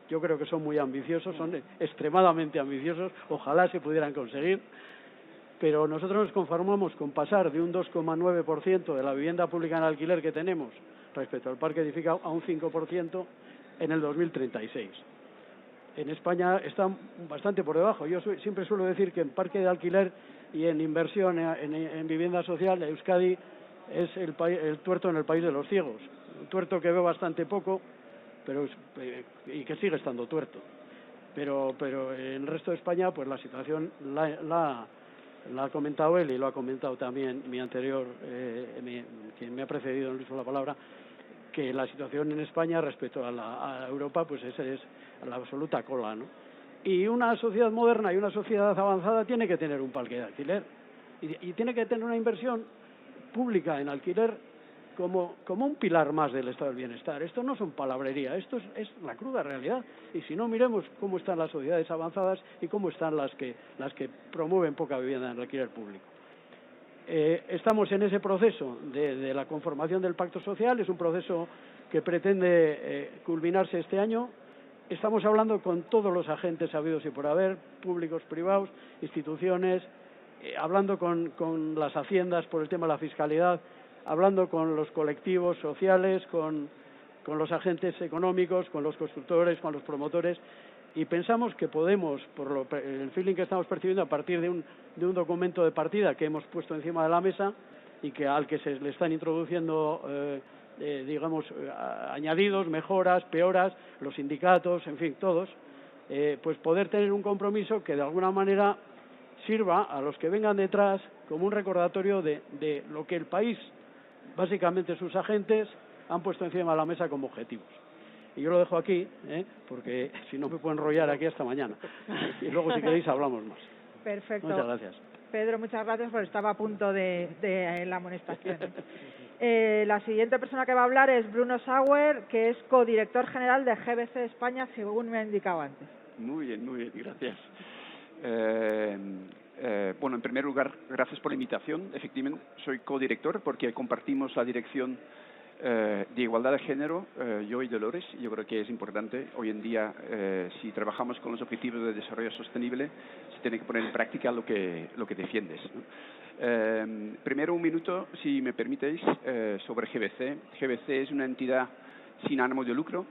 yo creo que son muy ambiciosos, son extremadamente ambiciosos, ojalá se pudieran conseguir, pero nosotros nos conformamos con pasar de un 2,9% de la vivienda pública en alquiler que tenemos respecto al parque edificado a un 5% en el 2036. En España está bastante por debajo. Yo siempre suelo decir que en parque de alquiler y en inversión en vivienda social, Euskadi es el tuerto en el país de los ciegos. Un tuerto que ve bastante poco, y que sigue estando tuerto. Pero en el resto de España, pues la situación la ha comentado él y lo ha comentado también mi anterior, quien me ha precedido en el uso de la palabra, que la situación en España respecto a Europa pues es la absoluta cola, ¿no? Y una sociedad moderna y una sociedad avanzada tiene que tener un parque de alquiler y tiene que tener una inversión pública en alquiler como un pilar más del estado del bienestar. Esto no son palabrería, esto es la cruda realidad. Y si no, miremos cómo están las sociedades avanzadas y cómo están las que promueven poca vivienda en alquiler público. Estamos en ese proceso de la conformación del pacto social. Es un proceso que pretende culminarse este año. Estamos hablando con todos los agentes habidos y por haber, públicos, privados, instituciones, hablando con las haciendas por el tema de la fiscalidad, hablando con los colectivos sociales, con los agentes económicos, con los constructores, con los promotores, y pensamos que podemos, por el feeling que estamos percibiendo a partir de un documento de partida que hemos puesto encima de la mesa y al que se le están introduciendo añadidos, mejoras, peoras, los sindicatos, en fin, todos, pues poder tener un compromiso que de alguna manera sirva a los que vengan detrás como un recordatorio de lo que el país, básicamente sus agentes, han puesto encima de la mesa como objetivos. Y yo lo dejo aquí, porque si no me puedo enrollar aquí hasta mañana. Y luego, si queréis, hablamos más. Perfecto. Muchas gracias. Pedro, muchas gracias, porque estaba a punto de la amonestación. La siguiente persona que va a hablar es Bruno Sauer, que es codirector general de GBC España, según me ha indicado antes. Muy bien, gracias. Bueno, en primer lugar, gracias por la invitación. Efectivamente, soy codirector porque compartimos la dirección de igualdad de género, yo y Dolores. Yo creo que es importante. Hoy en día, si trabajamos con los objetivos de desarrollo sostenible, se tiene que poner en práctica lo que defiendes, ¿no? Primero un minuto, si me permitéis, sobre GBC. GBC es una entidad sin ánimo de lucro.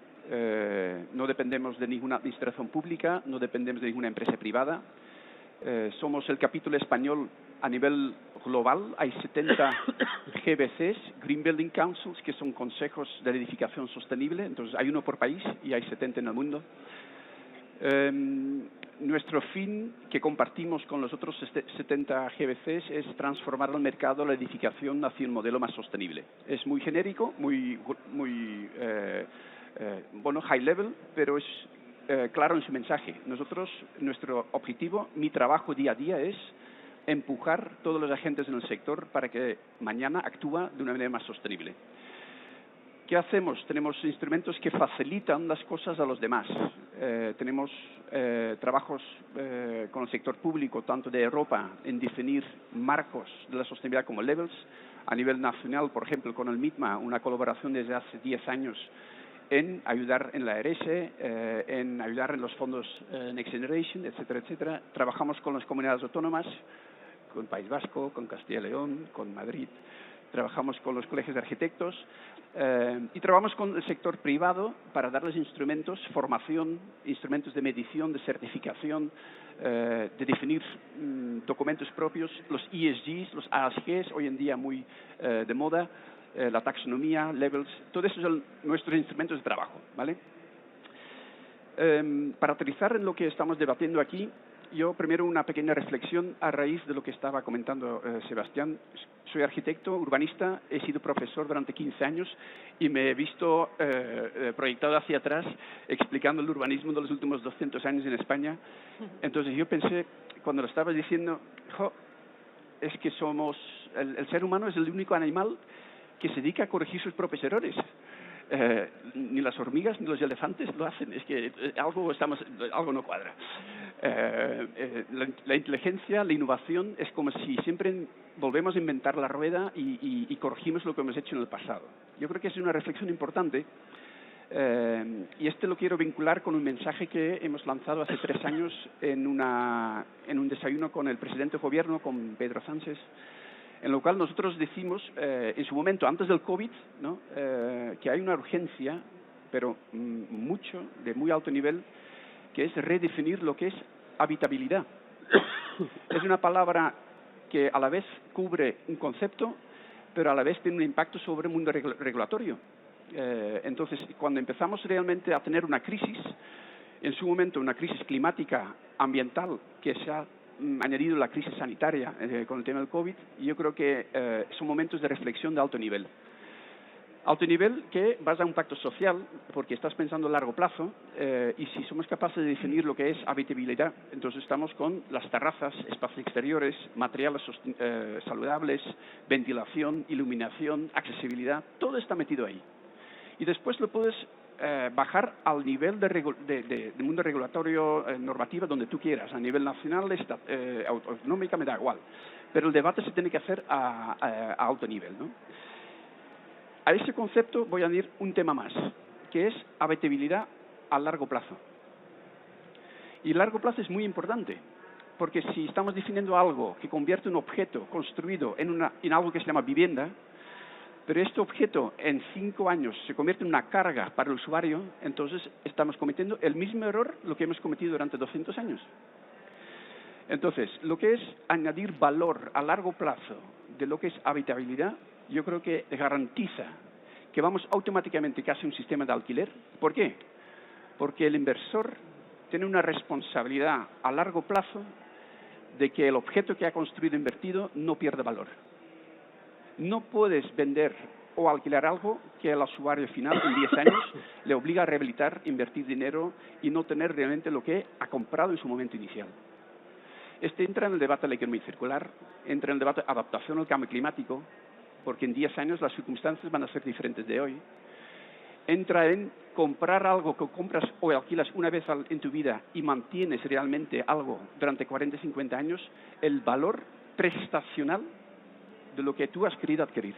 No dependemos de ninguna administración pública, no dependemos de ninguna empresa privada. Somos el capítulo español a nivel global. Hay 70 GBCs, Green Building Councils, que son consejos de edificación sostenible. Entonces hay uno por país y hay 70 en el mundo. Nuestro fin, que compartimos con los otros 70 GBCs, es transformar el mercado de la edificación hacia un modelo más sostenible. Es muy genérico, muy high level, pero es claro en su mensaje. Nuestro objetivo, mi trabajo día a día es empujar todos los agentes en el sector para que mañana actúe de una manera más sostenible. ¿Qué hacemos? Tenemos instrumentos que facilitan las cosas a los demás. Tenemos trabajos con el sector público, tanto de Europa, en definir marcos de la sostenibilidad como levels. A nivel nacional, por ejemplo, con el MITMA, una colaboración desde hace 10 años en ayudar en la ARS, en ayudar en los fondos Next Generation, etcétera, etcétera. Trabajamos con las comunidades autónomas, con País Vasco, con Castilla y León, con Madrid. Trabajamos con los colegios de arquitectos y trabajamos con el sector privado para darles instrumentos, formación, instrumentos de medición, de certificación, de definir documentos propios, los ESGs, los ASGs, hoy en día muy de moda, la taxonomía, levels, todo eso son nuestros instrumentos de trabajo, ¿vale? Para aterrizar en lo que estamos debatiendo aquí, yo primero una pequeña reflexión a raíz de lo que estaba comentando Sebastián. Soy arquitecto, urbanista, he sido profesor durante 15 años y me he visto proyectado hacia atrás explicando el urbanismo de los últimos 200 años en España. Entonces yo pensé, cuando lo estabas diciendo, es que somos, el ser humano es el único animal que se dedica a corregir sus propios errores. Ni las hormigas ni los elefantes lo hacen, es que algo no cuadra. La inteligencia, la innovación es como si siempre volvemos a inventar la rueda y corregimos lo que hemos hecho en el pasado. Yo creo que es una reflexión importante y lo quiero vincular con un mensaje que hemos lanzado hace 3 años en un desayuno con el presidente de gobierno, con Pedro Sánchez, en lo cual nosotros decimos, en su momento, antes del COVID, ¿no? Que hay una urgencia, pero de muy alto nivel, que es redefinir lo que es habitabilidad. Es una palabra que a la vez cubre un concepto, pero a la vez tiene un impacto sobre el mundo regulatorio. Entonces, cuando empezamos realmente a tener una crisis, en su momento una crisis climática, ambiental, que se ha añadido la crisis sanitaria con el tema del COVID, y yo creo que son momentos de reflexión de alto nivel. Alto nivel que vas a un pacto social, porque estás pensando a largo plazo, y si somos capaces de definir lo que es habitabilidad, entonces estamos con las terrazas, espacios exteriores, materiales saludables, ventilación, iluminación, accesibilidad, todo está metido ahí. Y después lo puedes bajar al nivel de mundo regulatorio, normativa, donde tú quieras, a nivel nacional, autonómica, me da igual. Pero el debate se tiene que hacer a alto nivel, ¿no? A ese concepto voy a añadir un tema más, que es habitabilidad a largo plazo. Y largo plazo es muy importante, porque si estamos definiendo algo que convierte un objeto construido en algo que se llama vivienda, pero este objeto en 5 años se convierte en una carga para el usuario, entonces estamos cometiendo el mismo error lo que hemos cometido durante 200 años. Entonces, lo que es añadir valor a largo plazo de lo que es habitabilidad, yo creo que garantiza que vamos automáticamente casi a un sistema de alquiler. ¿Por qué? Porque el inversor tiene una responsabilidad a largo plazo de que el objeto que ha construido e invertido no pierda valor. No puedes vender o alquilar algo que al usuario final en 10 años le obliga a rehabilitar, invertir dinero y no tener realmente lo que ha comprado en su momento inicial. Entra en el debate de la economía circular, entra en el debate de adaptación al cambio climático, porque en 10 años las circunstancias van a ser diferentes de hoy. Entra en comprar algo que compras o alquilas una vez en tu vida y mantienes realmente algo durante 40, 50 años, el valor prestacional de lo que tú has querido adquirir.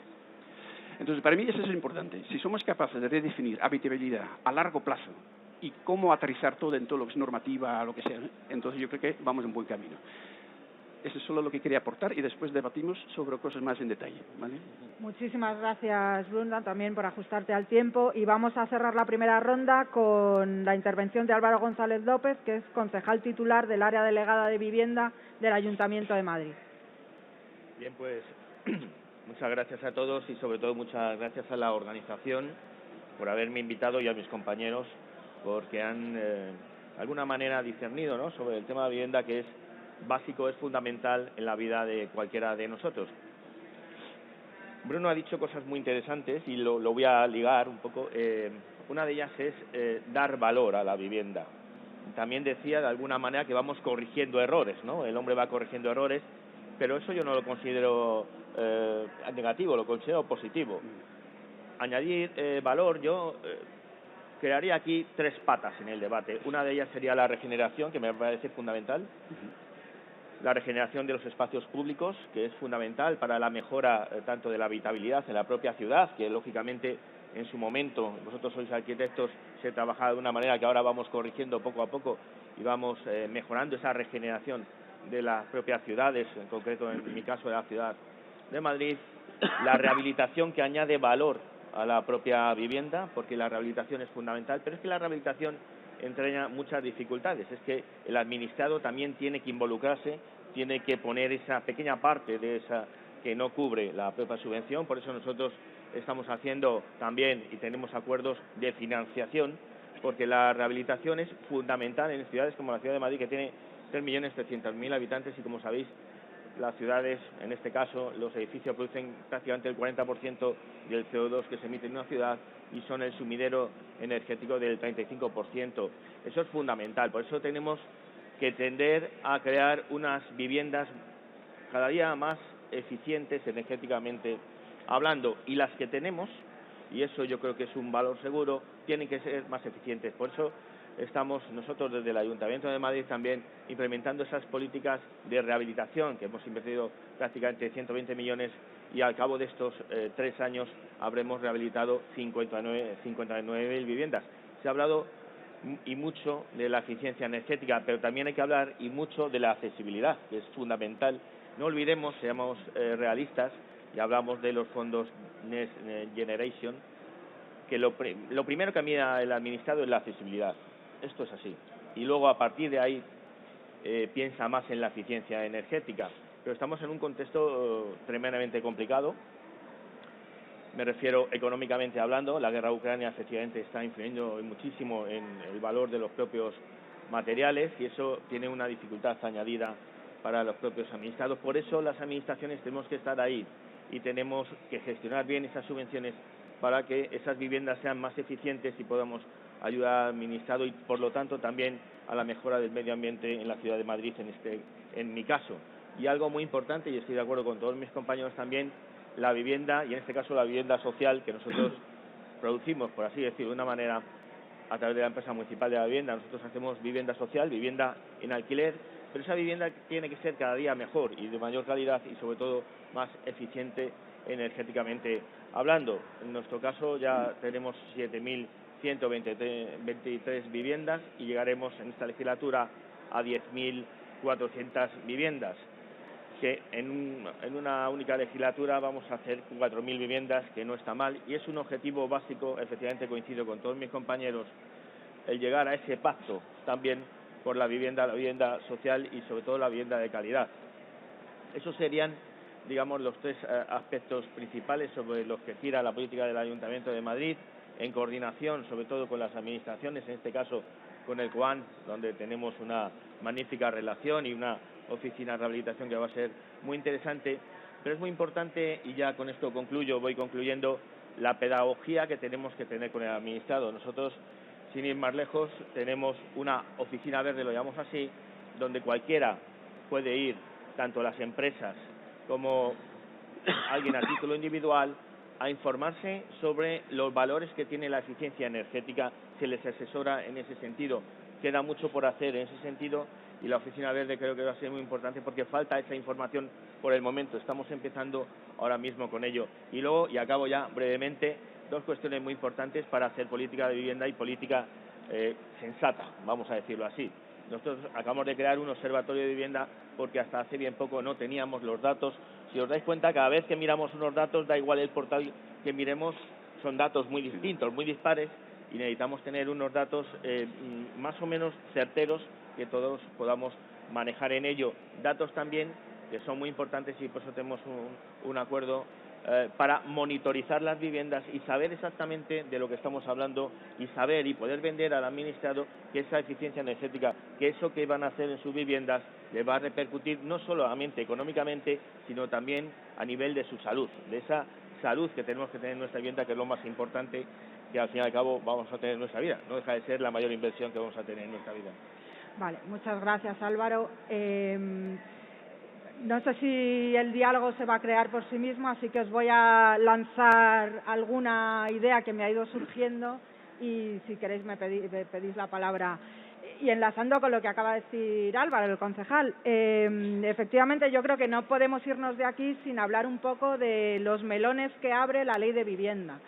Entonces, para mí eso es importante. Si somos capaces de redefinir habitabilidad a largo plazo y cómo aterrizar todo en todo lo que es normativa, lo que sea, entonces yo creo que vamos en buen camino. Eso es solo lo que quería aportar y después debatimos sobre cosas más en detalle, ¿vale? Muchísimas gracias, Bruna, también por ajustarte al tiempo. Y vamos a cerrar la primera ronda con la intervención de Álvaro González López, que es concejal titular del área delegada de vivienda del Ayuntamiento de Madrid. Bien, pues muchas gracias a todos y sobre todo muchas gracias a la organización por haberme invitado y a mis compañeros porque han de alguna manera discernido, ¿no?, sobre el tema de vivienda, que es básico, es fundamental en la vida de cualquiera de nosotros. Bruno ha dicho cosas muy interesantes y lo voy a ligar un poco. Una de ellas es dar valor a la vivienda. También decía de alguna manera que vamos corrigiendo errores, ¿no? El hombre va corrigiendo errores pero eso yo no lo considero negativo, lo considero positivo. Añadir valor, yo crearía aquí 3 patas en el debate. Una de ellas sería la regeneración, que me parece fundamental. La regeneración de los espacios públicos, que es fundamental para la mejora tanto de la habitabilidad en la propia ciudad, que lógicamente en su momento, vosotros sois arquitectos, se trabaja de una manera que ahora vamos corrigiendo poco a poco y vamos mejorando esa regeneración de las propias ciudades, en concreto en mi caso de la ciudad de Madrid. La rehabilitación, que añade valor a la propia vivienda, porque la rehabilitación es fundamental, pero es que la rehabilitación entraña muchas dificultades. Es que el administrado también tiene que involucrarse, tiene que poner esa pequeña parte de esa que no cubre la propia subvención. Por eso nosotros estamos haciendo también y tenemos acuerdos de financiación, porque la rehabilitación es fundamental en ciudades como la ciudad de Madrid, que tiene 3.300.000 habitantes, y como sabéis, las ciudades, en este caso, los edificios producen prácticamente el 40% del CO2 que se emite en una ciudad y son el sumidero energético del 35%. Eso es fundamental, por eso tenemos que tender a crear unas viviendas cada día más eficientes energéticamente hablando, y las que tenemos, y eso yo creo que es un valor seguro, tienen que ser más eficientes. Por eso estamos nosotros desde el Ayuntamiento de Madrid también implementando esas políticas de rehabilitación, que hemos invertido prácticamente 120 millones y al cabo de estos 3 años habremos rehabilitado 59.000 viviendas. Se ha hablado y mucho de la eficiencia energética, pero también hay que hablar y mucho de la accesibilidad, que es fundamental. No olvidemos, seamos realistas, y hablamos de los fondos Next Generation, que lo primero que mira el administrado es la accesibilidad. Esto es así. Y luego, a partir de ahí, piensa más en la eficiencia energética. Pero estamos en un contexto tremendamente complicado. Me refiero económicamente hablando. La guerra de Ucrania efectivamente está influyendo muchísimo en el valor de los propios materiales, y eso tiene una dificultad añadida para los propios administrados. Por eso las administraciones tenemos que estar ahí y tenemos que gestionar bien esas subvenciones para que esas viviendas sean más eficientes y podamos ayudar al administrado y, por lo tanto, también a la mejora del medio ambiente en la ciudad de Madrid, en mi caso. Y algo muy importante, y estoy de acuerdo con todos mis compañeros también, la vivienda, y en este caso la vivienda social, que nosotros producimos, por así decirlo, de una manera a través de la empresa municipal de la vivienda. Nosotros hacemos vivienda social, vivienda en alquiler, pero esa vivienda tiene que ser cada día mejor y de mayor calidad y, sobre todo, más eficiente energéticamente hablando. En nuestro caso ya tenemos 7.123 viviendas y llegaremos en esta legislatura a 10.400 viviendas, que en una única legislatura vamos a hacer 4.000 viviendas, que no está mal, y es un objetivo básico. Efectivamente coincido con todos mis compañeros el llegar a ese pacto también por la vivienda social y sobre todo la vivienda de calidad. Esos serían, digamos, los 3 aspectos principales sobre los que gira la política del Ayuntamiento de Madrid, en coordinación sobre todo con las administraciones, en este caso con el COAN, donde tenemos una magnífica relación y una oficina de rehabilitación que va a ser muy interesante. Pero es muy importante, y ya con esto voy concluyendo, la pedagogía que tenemos que tener con el administrado. Nosotros, sin ir más lejos, tenemos una oficina verde, lo llamamos así, donde cualquiera puede ir, tanto las empresas como alguien a título individual, a informarse sobre los valores que tiene la eficiencia energética. Se les asesora en ese sentido. Queda mucho por hacer en ese sentido, y la oficina verde creo que va a ser muy importante porque falta esa información por el momento. Estamos empezando ahora mismo con ello. Y luego, y acabo ya brevemente, 2 cuestiones muy importantes para hacer política de vivienda y política sensata, vamos a decirlo así. Nosotros acabamos de crear un observatorio de vivienda porque hasta hace bien poco no teníamos los datos. Si os dais cuenta, cada vez que miramos unos datos, da igual el portal que miremos, son datos muy distintos, muy dispares, y necesitamos tener unos datos más o menos certeros que todos podamos manejar en ello. Datos también que son muy importantes, y por eso tenemos un acuerdo para monitorizar las viviendas y saber exactamente de lo que estamos hablando, y saber y poder vender al administrado que esa eficiencia energética, que eso que van a hacer en sus viviendas le va a repercutir no solamente económicamente, sino también a nivel de su salud, de esa salud que tenemos que tener en nuestra vivienda, que es lo más importante que al fin y al cabo vamos a tener en nuestra vida. No deja de ser la mayor inversión que vamos a tener en nuestra vida. Vale, muchas gracias, Álvaro. No sé si el diálogo se va a crear por sí mismo, así que os voy a lanzar alguna idea que me ha ido surgiendo y si queréis me pedís la palabra. Y enlazando con lo que acaba de decir Álvaro, el concejal, efectivamente yo creo que no podemos irnos de aquí sin hablar un poco de los melones que abre la ley de vivienda.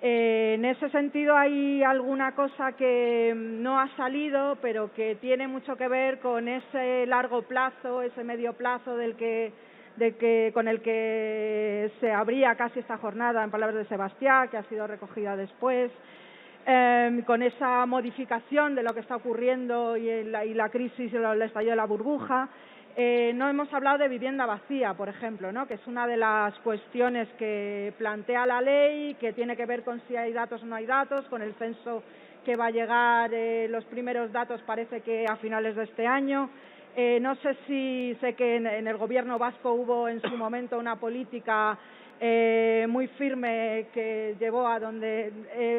En ese sentido hay alguna cosa que no ha salido, pero que tiene mucho que ver con ese largo plazo, ese medio plazo con el que se abría casi esta jornada, en palabras de Sebastián, que ha sido recogida después, con esa modificación de lo que está ocurriendo y la crisis, el estallido de la burbuja. No hemos hablado de vivienda vacía, por ejemplo, ¿no?, que es una de las cuestiones que plantea la ley, que tiene que ver con si hay datos o no hay datos, con el censo que va a llegar, los primeros datos parece que a finales de este año. No sé si sé que en el gobierno vasco hubo en su momento una política muy firme que llevó a donde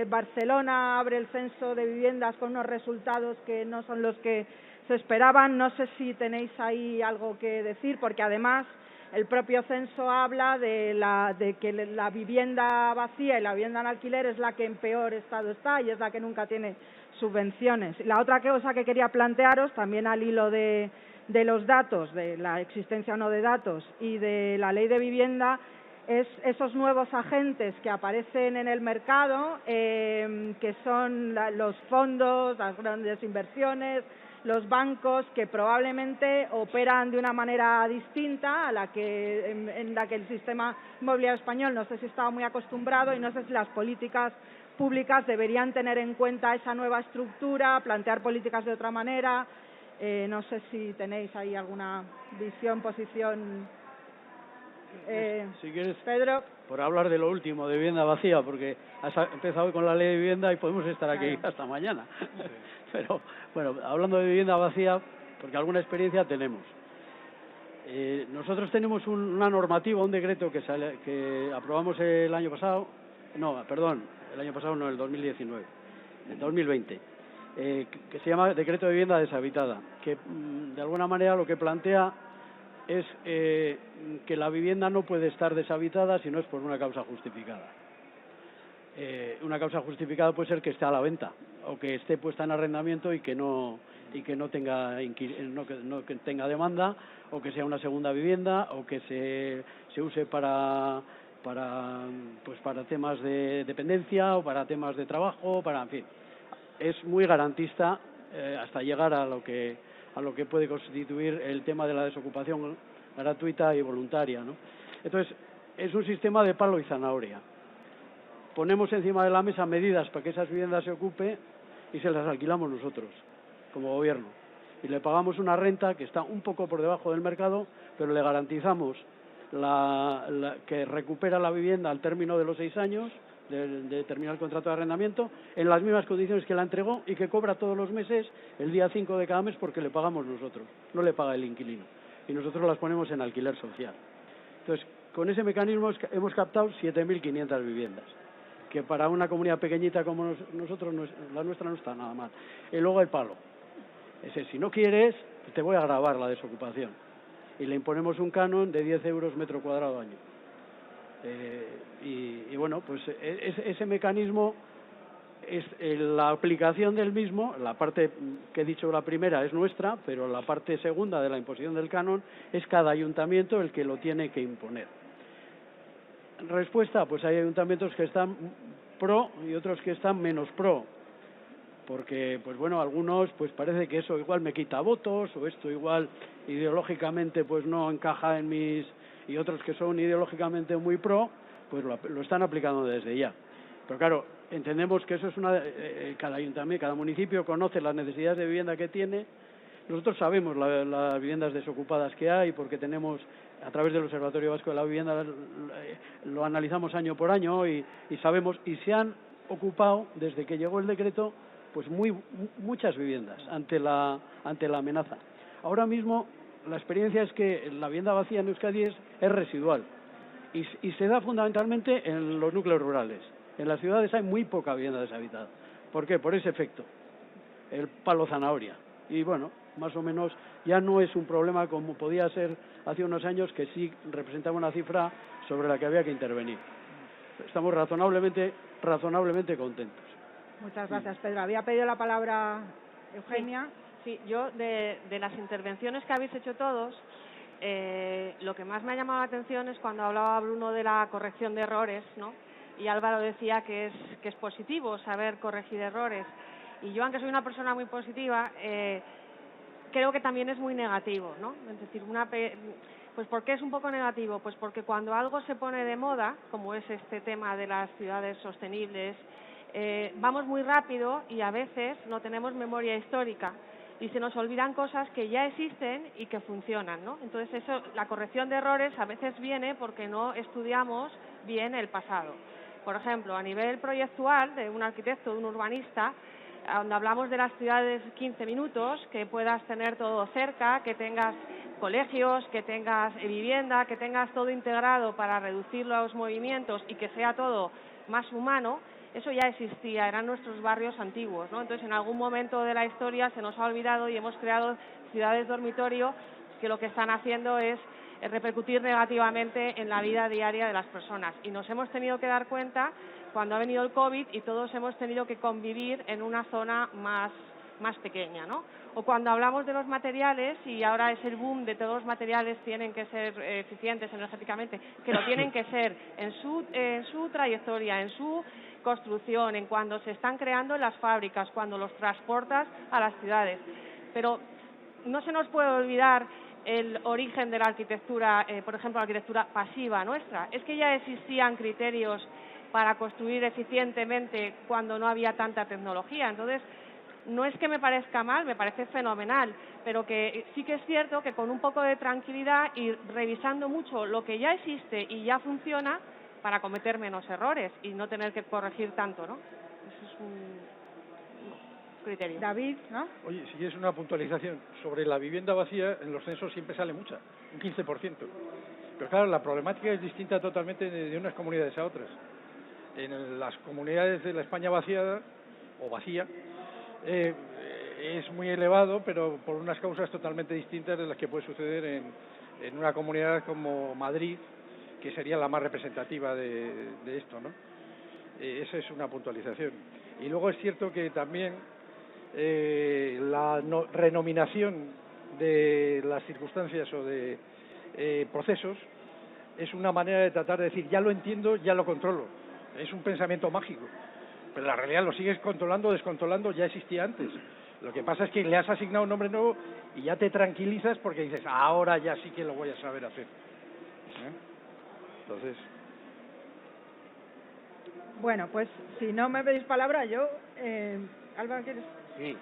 Barcelona abre el censo de viviendas con unos resultados que no son los que se esperaban. No sé si tenéis ahí algo que decir, porque además el propio censo habla de que la vivienda vacía y la vivienda en alquiler es la que en peor estado está y es la que nunca tiene subvenciones. La otra cosa que quería plantearos, también al hilo de los datos, de la existencia o no de datos y de la ley de vivienda, es esos nuevos agentes que aparecen en el mercado, que son los fondos, las grandes inversiones, los bancos, que probablemente operan de una manera distinta a la que en la que el sistema inmobiliario español no sé si estaba muy acostumbrado, y no sé si las políticas públicas deberían tener en cuenta esa nueva estructura, plantear políticas de otra manera. No sé si tenéis ahí alguna visión, posición. Si quieres, Pedro. por hablar de lo último, de vivienda vacía, porque has empezado hoy con la ley de vivienda y podemos estar aquí hasta mañana. Pero, bueno, hablando de vivienda vacía, porque alguna experiencia tenemos. Nosotros tenemos una normativa, un decreto que aprobamos el año pasado, el 2019, el 2020, que se llama Decreto de Vivienda Deshabitada, que de alguna manera lo que plantea es que la vivienda no puede estar deshabitada si no es por una causa justificada. Una causa justificada puede ser que esté a la venta o que esté puesta en arrendamiento y que no tenga demanda, o que sea una segunda vivienda, o que se use para temas de dependencia o para temas de trabajo, en fin. Es muy garantista hasta llegar a lo que puede constituir el tema de la desocupación gratuita y voluntaria, ¿no? Entonces, es un sistema de palo y zanahoria. Ponemos encima de la mesa medidas para que esas viviendas se ocupe y se las alquilamos nosotros, como gobierno. Y le pagamos una renta que está un poco por debajo del mercado, pero le garantizamos que recupera la vivienda al término de los 6 años de terminar el contrato de arrendamiento, en las mismas condiciones que la entregó, y que cobra todos los meses el día 5 de cada mes, porque le pagamos nosotros, no le paga el inquilino. Y nosotros las ponemos en alquiler social. Entonces, con ese mecanismo hemos captado 7.500 viviendas, que para una comunidad pequeñita como nosotros, la nuestra, no está nada mal. Y luego el palo. Si no quieres, te voy a gravar la desocupación. Y le imponemos un canon de 10 euros metro cuadrado año. Y bueno, pues ese mecanismo, es la aplicación del mismo. La parte que he dicho, la primera, es nuestra, pero la parte segunda de la imposición del canon es cada ayuntamiento el que lo tiene que imponer. Respuesta, pues hay ayuntamientos que están pro y otros que están menos pro, porque pues bueno, algunos pues parece que eso igual me quita votos, o esto igual ideológicamente pues no encaja en mis, y otros que son ideológicamente muy pro, pues lo están aplicando desde ya. Pero claro, entendemos que eso es cada ayuntamiento, cada municipio conoce las necesidades de vivienda que tiene. Nosotros sabemos las viviendas desocupadas que hay, porque tenemos, a través del Observatorio Vasco de la Vivienda, lo analizamos año por año y sabemos, y se han ocupado desde que llegó el decreto pues muchas viviendas ante la amenaza. Ahora mismo la experiencia es que la vivienda vacía en Euskadi es residual y se da fundamentalmente en los núcleos rurales. En las ciudades hay muy poca vivienda deshabitada. ¿Por qué? Por ese efecto, el palo zanahoria. Y bueno, más o menos ya no es un problema como podía ser hace unos años, que sí representaba una cifra sobre la que había que intervenir. Estamos razonablemente contentos. Muchas gracias, Pedro. Había pedido la palabra Eugenia. Sí, yo de las intervenciones que habéis hecho todos, lo que más me ha llamado la atención es cuando hablaba Bruno de la corrección de errores, ¿no? Y Álvaro decía que es positivo saber corregir errores. Y yo, aunque soy una persona muy positiva, creo que también es muy negativo, ¿no? Es decir, pues ¿por qué es un poco negativo? Pues porque cuando algo se pone de moda, como es este tema de las ciudades sostenibles, vamos muy rápido y a veces no tenemos memoria histórica y se nos olvidan cosas que ya existen y que funcionan, ¿no? Entonces la corrección de errores a veces viene porque no estudiamos bien el pasado. Por ejemplo, a nivel proyectual de un arquitecto, de un urbanista, donde hablamos de las ciudades 15 minutos, que puedas tener todo cerca, que tengas colegios, que tengas vivienda, que tengas todo integrado para reducir los movimientos y que sea todo más humano, eso ya existía, eran nuestros barrios antiguos, ¿no? Entonces, en algún momento de la historia se nos ha olvidado y hemos creado ciudades dormitorio que lo que están haciendo es repercutir negativamente en la vida diaria de las personas. Y nos hemos tenido que dar cuenta cuando ha venido el COVID y todos hemos tenido que convivir en una zona más pequeña, ¿no? O cuando hablamos de los materiales, y ahora es el boom de todos los materiales tienen que ser eficientes energéticamente, que lo tienen que ser en su trayectoria, en su construcción, en cuando se están creando en las fábricas, cuando los transportas a las ciudades. Pero no se nos puede olvidar el origen de la arquitectura, por ejemplo, la arquitectura pasiva nuestra. Es que ya existían criterios para construir eficientemente cuando no había tanta tecnología. Entonces, no es que me parezca mal, me parece fenomenal, pero que sí que es cierto que con un poco de tranquilidad y revisando mucho lo que ya existe y ya funciona para cometer menos errores y no tener que corregir tanto, ¿no? Eso es un criterio. David, ¿no? Oye, si es una puntualización sobre la vivienda vacía, en los censos siempre sale mucha, un 15%. Pero claro, la problemática es distinta totalmente de unas comunidades a otras. En las comunidades de la España vaciada, o vacía, es muy elevado, pero por unas causas totalmente distintas de las que puede suceder en una comunidad como Madrid, que sería la más representativa de esto, ¿no? Esa es una puntualización. Y luego es cierto que también la renominación de las circunstancias o de procesos es una manera de tratar de decir, ya lo entiendo, ya lo controlo. Es un pensamiento mágico, pero la realidad lo sigues controlando, descontrolando, ya existía antes. Lo que pasa es que le has asignado un nombre nuevo y ya te tranquilizas porque dices, ahora ya sí que lo voy a saber hacer. Entonces... Bueno, pues si no me pedís palabra, yo... Álvaro, ¿quieres? Sí,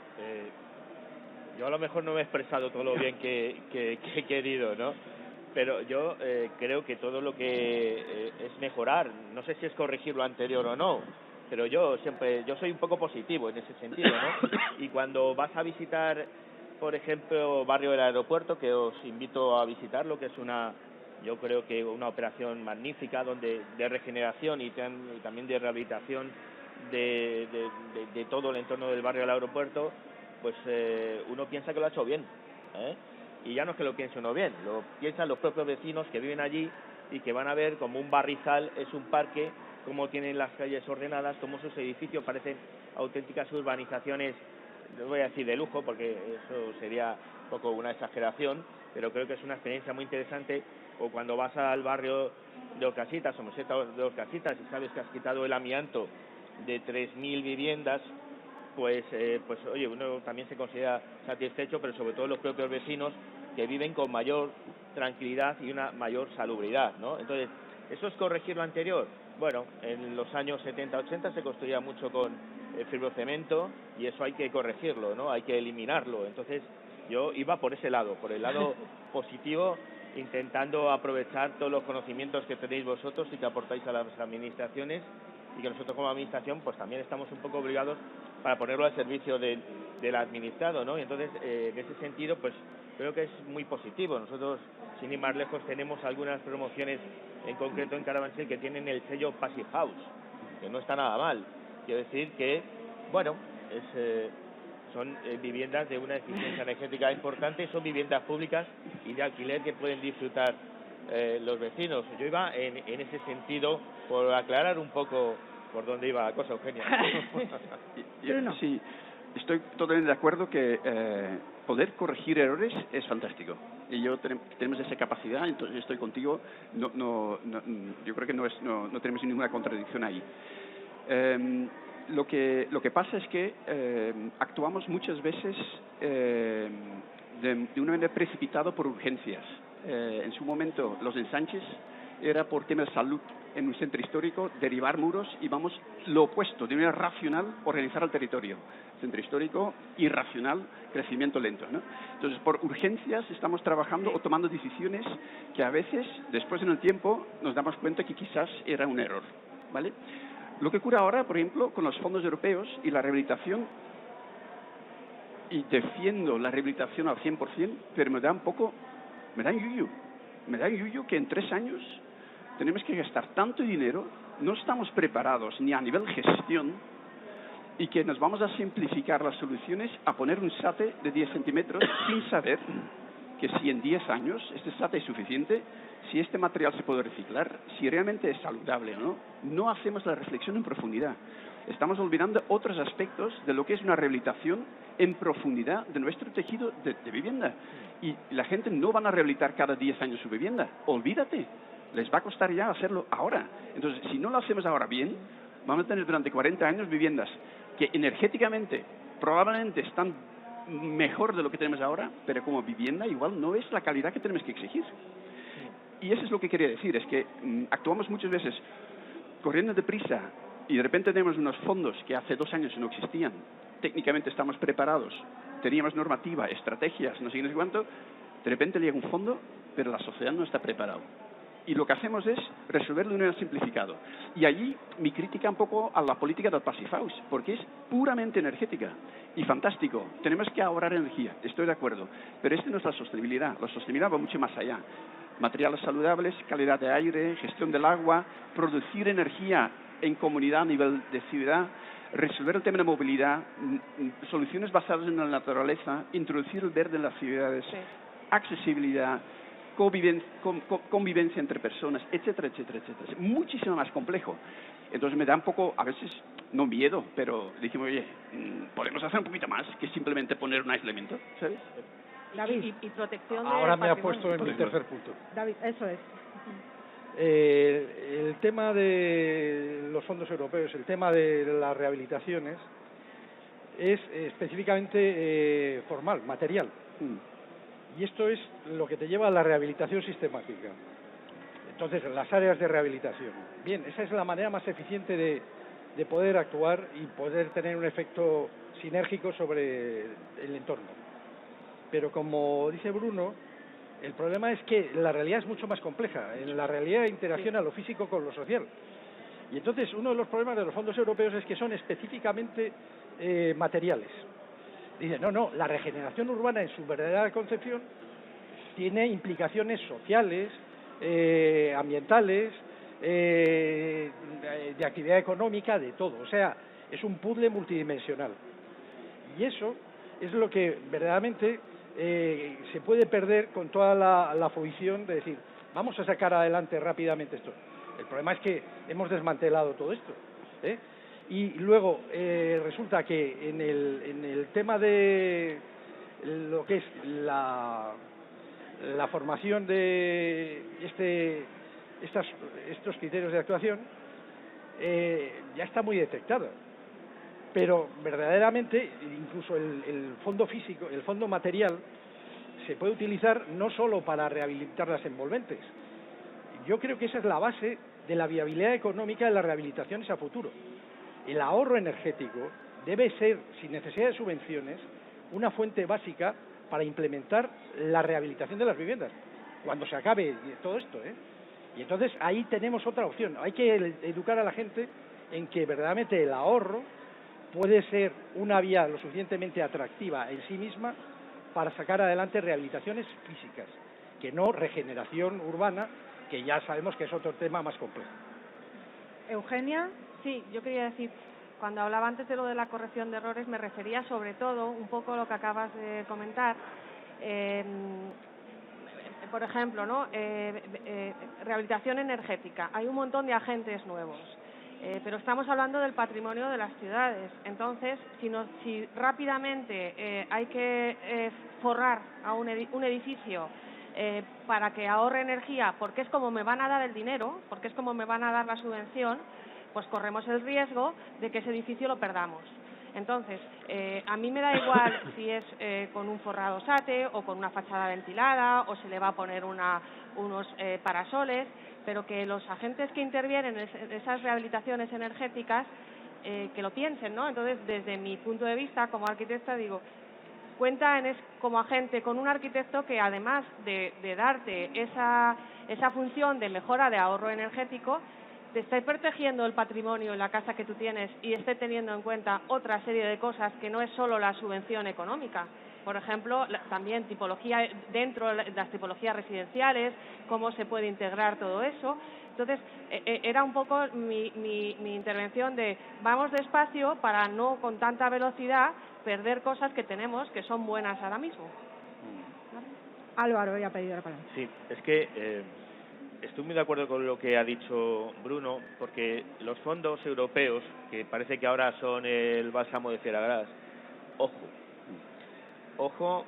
yo a lo mejor no me he expresado todo lo bien que he querido, ¿no? Pero yo creo que todo lo que es mejorar, no sé si es corregir lo anterior o no, pero yo soy un poco positivo en ese sentido, ¿no? Y cuando vas a visitar, por ejemplo, Barrio del Aeropuerto, que os invito a visitarlo, que es yo creo que una operación magnífica donde de regeneración y también de rehabilitación de todo el entorno del Barrio del Aeropuerto, pues uno piensa que lo ha hecho bien, ¿eh? Y ya no es que lo piense uno bien, lo piensan los propios vecinos que viven allí y que van a ver como un barrizal es un parque, cómo tienen las calles ordenadas, cómo sus edificios parecen auténticas urbanizaciones, no voy a decir de lujo porque eso sería un poco una exageración, pero creo que es una experiencia muy interesante. O cuando vas al barrio de Orcasitas, o Meseta de Orcasitas, y sabes que has quitado el amianto de 3.000 viviendas, pues oye, uno también se considera satisfecho, pero sobre todo los propios vecinos que viven con mayor tranquilidad y una mayor salubridad, ¿no? Entonces, ¿eso es corregir lo anterior? Bueno, en los años 70-80 se construía mucho con fibrocemento y eso hay que corregirlo, ¿no? Hay que eliminarlo. Entonces, yo iba por ese lado, por el lado positivo, intentando aprovechar todos los conocimientos que tenéis vosotros y que aportáis a las administraciones, y que nosotros como administración pues también estamos un poco obligados para ponerlo al servicio del administrado, ¿no? Y entonces, en ese sentido, pues creo que es muy positivo. Nosotros, sin ir más lejos, tenemos algunas promociones, en concreto en Carabanchel, que tienen el sello Passive House, que no está nada mal. Quiero decir que, bueno, son viviendas de una eficiencia energética importante, son viviendas públicas y de alquiler que pueden disfrutar los vecinos. Yo iba en ese sentido, por aclarar un poco por dónde iba la cosa, Eugenia. Sí, estoy totalmente de acuerdo que poder corregir errores es fantástico. Y tenemos esa capacidad, entonces estoy contigo. Yo creo que no tenemos ninguna contradicción ahí. Lo que pasa es que actuamos muchas veces de una manera precipitada por urgencias. En su momento, los ensanches era por temas de salud en un centro histórico, derribar muros y vamos lo opuesto, de manera racional, organizar el territorio. Centro histórico, irracional, crecimiento lento, ¿no? Entonces, por urgencias estamos trabajando o tomando decisiones que a veces, después en el tiempo, nos damos cuenta que quizás era un error, ¿vale? Lo que ocurre ahora, por ejemplo, con los fondos europeos y la rehabilitación, y defiendo la rehabilitación al 100%, pero me da un yuyu que en 3 años tenemos que gastar tanto dinero, no estamos preparados ni a nivel gestión, y que nos vamos a simplificar las soluciones a poner un SATE de 10 centímetros sin saber que si en 10 años este SATE es suficiente, si este material se puede reciclar, si realmente es saludable o no. No hacemos la reflexión en profundidad. Estamos olvidando otros aspectos de lo que es una rehabilitación en profundidad de nuestro tejido de vivienda. Y la gente no van a rehabilitar cada 10 años su vivienda. Olvídate. Les va a costar ya hacerlo ahora. Entonces, si no lo hacemos ahora bien, vamos a tener durante 40 años viviendas que energéticamente probablemente están mejor de lo que tenemos ahora, pero como vivienda igual no es la calidad que tenemos que exigir. Y eso es lo que quería decir, es que actuamos muchas veces corriendo deprisa y de repente tenemos unos fondos que hace 2 años no existían. Técnicamente estamos preparados, teníamos normativa, estrategias, no sé cuánto, de repente llega un fondo, pero la sociedad no está preparada. Y lo que hacemos es resolverlo de una manera simplificada. Y allí mi crítica un poco a la política del passive house, porque es puramente energética. Y fantástico, tenemos que ahorrar energía, estoy de acuerdo. Pero no es la sostenibilidad va mucho más allá. Materiales saludables, calidad de aire, gestión del agua, producir energía en comunidad a nivel de ciudad, resolver el tema de movilidad, soluciones basadas en la naturaleza, introducir el verde en las ciudades, accesibilidad, convivencia entre personas, etcétera, etcétera, etcétera. Es muchísimo más complejo. Entonces me da un poco, a veces, no miedo, pero decimos, oye, podemos hacer un poquito más que simplemente poner un aislamiento, ¿sabes? David. Y protección de Ahora me ha patrimonio. puesto en mi tercer punto. David, eso es. El tema de los fondos europeos, el tema de las rehabilitaciones, es específicamente formal, material. Y esto es lo que te lleva a la rehabilitación sistemática. Entonces, las áreas de rehabilitación. Bien, esa es la manera más eficiente de poder actuar y poder tener un efecto sinérgico sobre el entorno. Pero como dice Bruno, el problema es que la realidad es mucho más compleja. En la realidad interacciona lo físico con lo social. Y entonces, uno de los problemas de los fondos europeos es que son específicamente materiales. Dice, no, la regeneración urbana en su verdadera concepción tiene implicaciones sociales, ambientales, de actividad económica, de todo. O sea, es un puzzle multidimensional. Y eso es lo que verdaderamente se puede perder con toda la fruición de decir, vamos a sacar adelante rápidamente esto. El problema es que hemos desmantelado todo esto, ¿eh? Y luego resulta que en el tema de lo que es la formación de estos criterios de actuación ya está muy detectada. Pero verdaderamente incluso el fondo físico, el fondo material, se puede utilizar no solo para rehabilitar las envolventes. Yo creo que esa es la base de la viabilidad económica de las rehabilitaciones a futuro. El ahorro energético debe ser, sin necesidad de subvenciones, una fuente básica para implementar la rehabilitación de las viviendas, cuando se acabe todo esto, ¿eh? Y entonces ahí tenemos otra opción. Hay que educar a la gente en que verdaderamente el ahorro puede ser una vía lo suficientemente atractiva en sí misma para sacar adelante rehabilitaciones físicas, que no regeneración urbana, que ya sabemos que es otro tema más complejo. Eugenia. Sí, yo quería decir, cuando hablaba antes de lo de la corrección de errores me refería sobre todo un poco a lo que acabas de comentar. Por ejemplo, ¿no? Rehabilitación energética. Hay un montón de agentes nuevos, pero estamos hablando del patrimonio de las ciudades. Entonces, si rápidamente hay que forrar a un edificio para que ahorre energía, porque es como me van a dar el dinero, porque es como me van a dar la subvención, pues corremos el riesgo de que ese edificio lo perdamos. Entonces, a mí me da igual si es con un forrado SATE o con una fachada ventilada o se le va a poner unos parasoles, pero que los agentes que intervienen en esas rehabilitaciones energéticas que lo piensen, ¿no? Entonces, desde mi punto de vista como arquitecta, digo, cuenta como agente con un arquitecto que además de darte esa función de mejora de ahorro energético, te esté protegiendo el patrimonio en la casa que tú tienes y esté teniendo en cuenta otra serie de cosas que no es solo la subvención económica. Por ejemplo, también tipología dentro de las tipologías residenciales, cómo se puede integrar todo eso. Entonces, era un poco mi intervención de vamos despacio para no con tanta velocidad perder cosas que tenemos que son buenas ahora mismo. ¿Vale? Álvaro, voy a pedir la palabra. Sí, es que estoy muy de acuerdo con lo que ha dicho Bruno, porque los fondos europeos, que parece que ahora son el bálsamo de Fieragrás, ojo,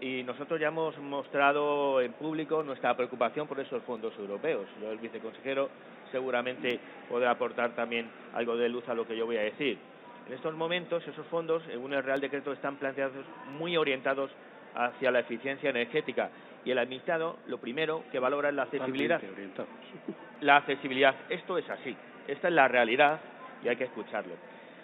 y nosotros ya hemos mostrado en público nuestra preocupación por esos fondos europeos. Yo, el viceconsejero, seguramente podrá aportar también algo de luz a lo que yo voy a decir. En estos momentos, esos fondos, según el Real Decreto, están planteados muy orientados hacia la eficiencia energética. Y el administrado, lo primero que valora es la accesibilidad. La accesibilidad, esto es así, esta es la realidad y hay que escucharlo.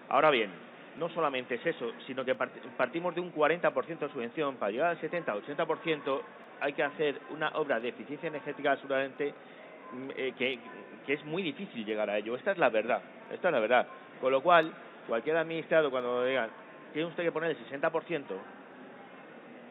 Ahora bien, no solamente es eso, sino que partimos de un 40% de subvención. Para llegar al 70-80% hay que hacer una obra de eficiencia energética seguramente que es muy difícil llegar a ello. Esta es la verdad. Con lo cual, cualquier administrado cuando digan, tiene usted que poner el 60%,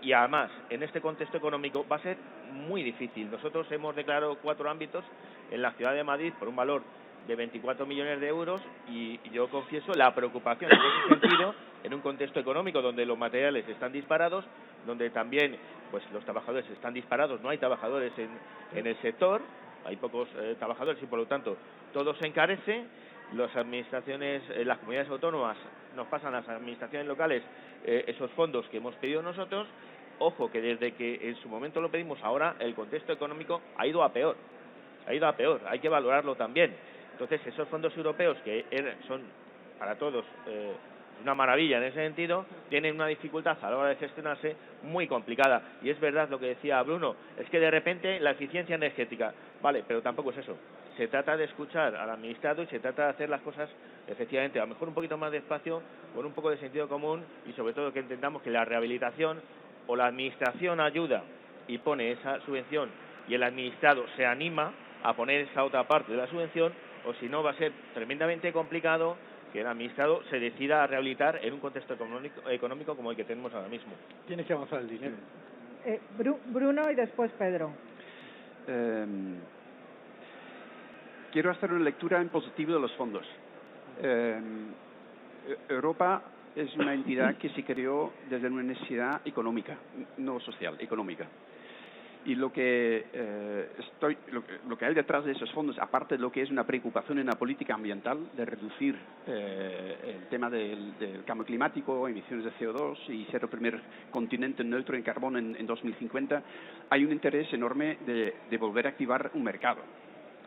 y además, en este contexto económico va a ser muy difícil. Nosotros hemos declarado 4 ámbitos en la ciudad de Madrid por un valor de 24 millones de euros y yo confieso la preocupación en ese sentido en un contexto económico donde los materiales están disparados, donde también pues los trabajadores están disparados, no hay trabajadores en el sector, hay pocos trabajadores y por lo tanto todo se encarece. Las administraciones, las comunidades autónomas nos pasan a las administraciones locales esos fondos que hemos pedido nosotros. Ojo, que desde que en su momento lo pedimos, ahora el contexto económico ha ido a peor, hay que valorarlo también. Entonces, esos fondos europeos que son para todos una maravilla en ese sentido, tienen una dificultad a la hora de gestionarse muy complicada. Y es verdad lo que decía Bruno, es que de repente la eficiencia energética, vale, pero tampoco es eso. Se trata de escuchar al administrado y se trata de hacer las cosas, efectivamente, a lo mejor un poquito más despacio, con un poco de sentido común y sobre todo que entendamos que la rehabilitación o la administración ayuda y pone esa subvención y el administrado se anima a poner esa otra parte de la subvención, o si no va a ser tremendamente complicado que el administrado se decida a rehabilitar en un contexto económico como el que tenemos ahora mismo. Tiene que avanzar el dinero. Bruno y después Pedro. Quiero hacer una lectura en positivo de los fondos. Europa es una entidad que se creó desde una necesidad económica, no social, económica. Y lo que hay detrás de esos fondos, aparte de lo que es una preocupación en la política ambiental, de reducir el tema del cambio climático, emisiones de CO2 y ser el primer continente neutro en carbono en 2050, hay un interés enorme de volver a activar un mercado,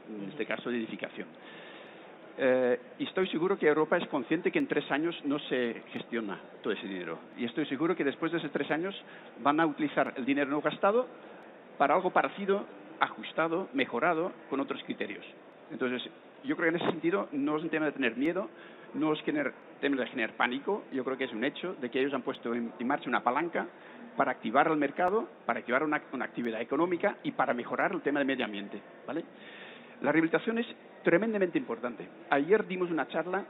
en este caso de edificación. Y estoy seguro que Europa es consciente que en 3 años no se gestiona todo ese dinero. Y estoy seguro que después de esos 3 años van a utilizar el dinero no gastado para algo parecido, ajustado, mejorado, con otros criterios. Entonces, yo creo que en ese sentido no es un tema de tener miedo, no es tema de generar pánico. Yo creo que es un hecho de que ellos han puesto en marcha una palanca para activar el mercado, para activar una actividad económica y para mejorar el tema del medio ambiente, ¿vale? La rehabilitación es tremendamente importante. Ayer dimos una charla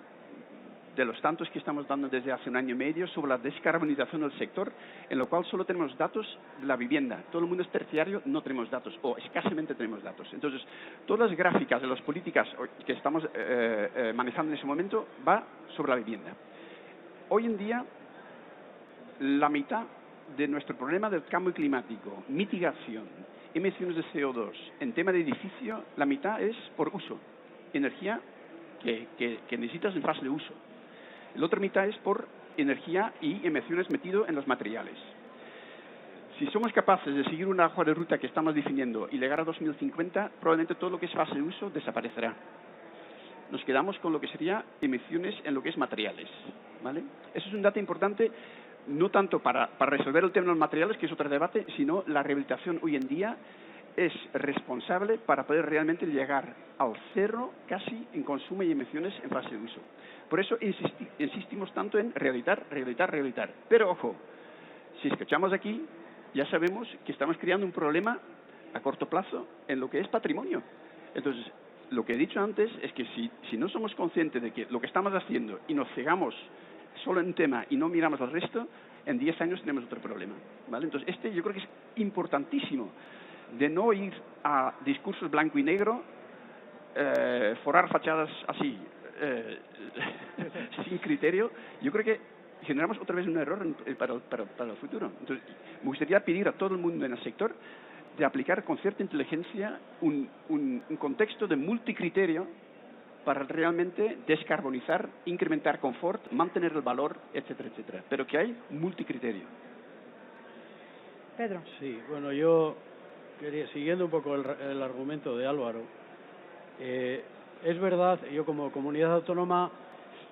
de los tantos que estamos dando desde hace un año y medio sobre la descarbonización del sector, en lo cual solo tenemos datos de la vivienda. Todo el mundo es terciario, no tenemos datos, o escasamente tenemos datos. Entonces, todas las gráficas de las políticas que estamos manejando en ese momento va sobre la vivienda. Hoy en día, la mitad de nuestro problema del cambio climático, mitigación, emisiones de CO2, en tema de edificio, la mitad es por uso, energía que necesitas en fase de uso. La otra mitad es por energía y emisiones metido en los materiales. Si somos capaces de seguir una hoja de ruta que estamos definiendo y llegar a 2050, probablemente todo lo que es fase de uso desaparecerá. Nos quedamos con lo que sería emisiones en lo que es materiales, ¿vale? Eso es un dato importante, no tanto para resolver el tema de los materiales, que es otro debate, sino la rehabilitación hoy en día es responsable para poder realmente llegar al cero casi en consumo y emisiones en fase de uso. Por eso insistimos tanto en rehabilitar. Pero ojo, si escuchamos aquí, ya sabemos que estamos creando un problema a corto plazo en lo que es patrimonio. Entonces, lo que he dicho antes es que si no somos conscientes de que lo que estamos haciendo y nos cegamos solo en tema y no miramos al resto, en 10 años tenemos otro problema, ¿vale? Entonces, yo creo que es importantísimo de no ir a discursos blanco y negro, forrar fachadas así, sin criterio. Yo creo que generamos otra vez un error para el futuro. Entonces, me gustaría pedir a todo el mundo en el sector de aplicar con cierta inteligencia un contexto de multicriterio para realmente descarbonizar, incrementar confort, mantener el valor, etcétera, etcétera. Pero que hay multicriterio. Pedro. Sí, bueno, yo quería, siguiendo un poco el argumento de Álvaro, es verdad, yo como comunidad autónoma,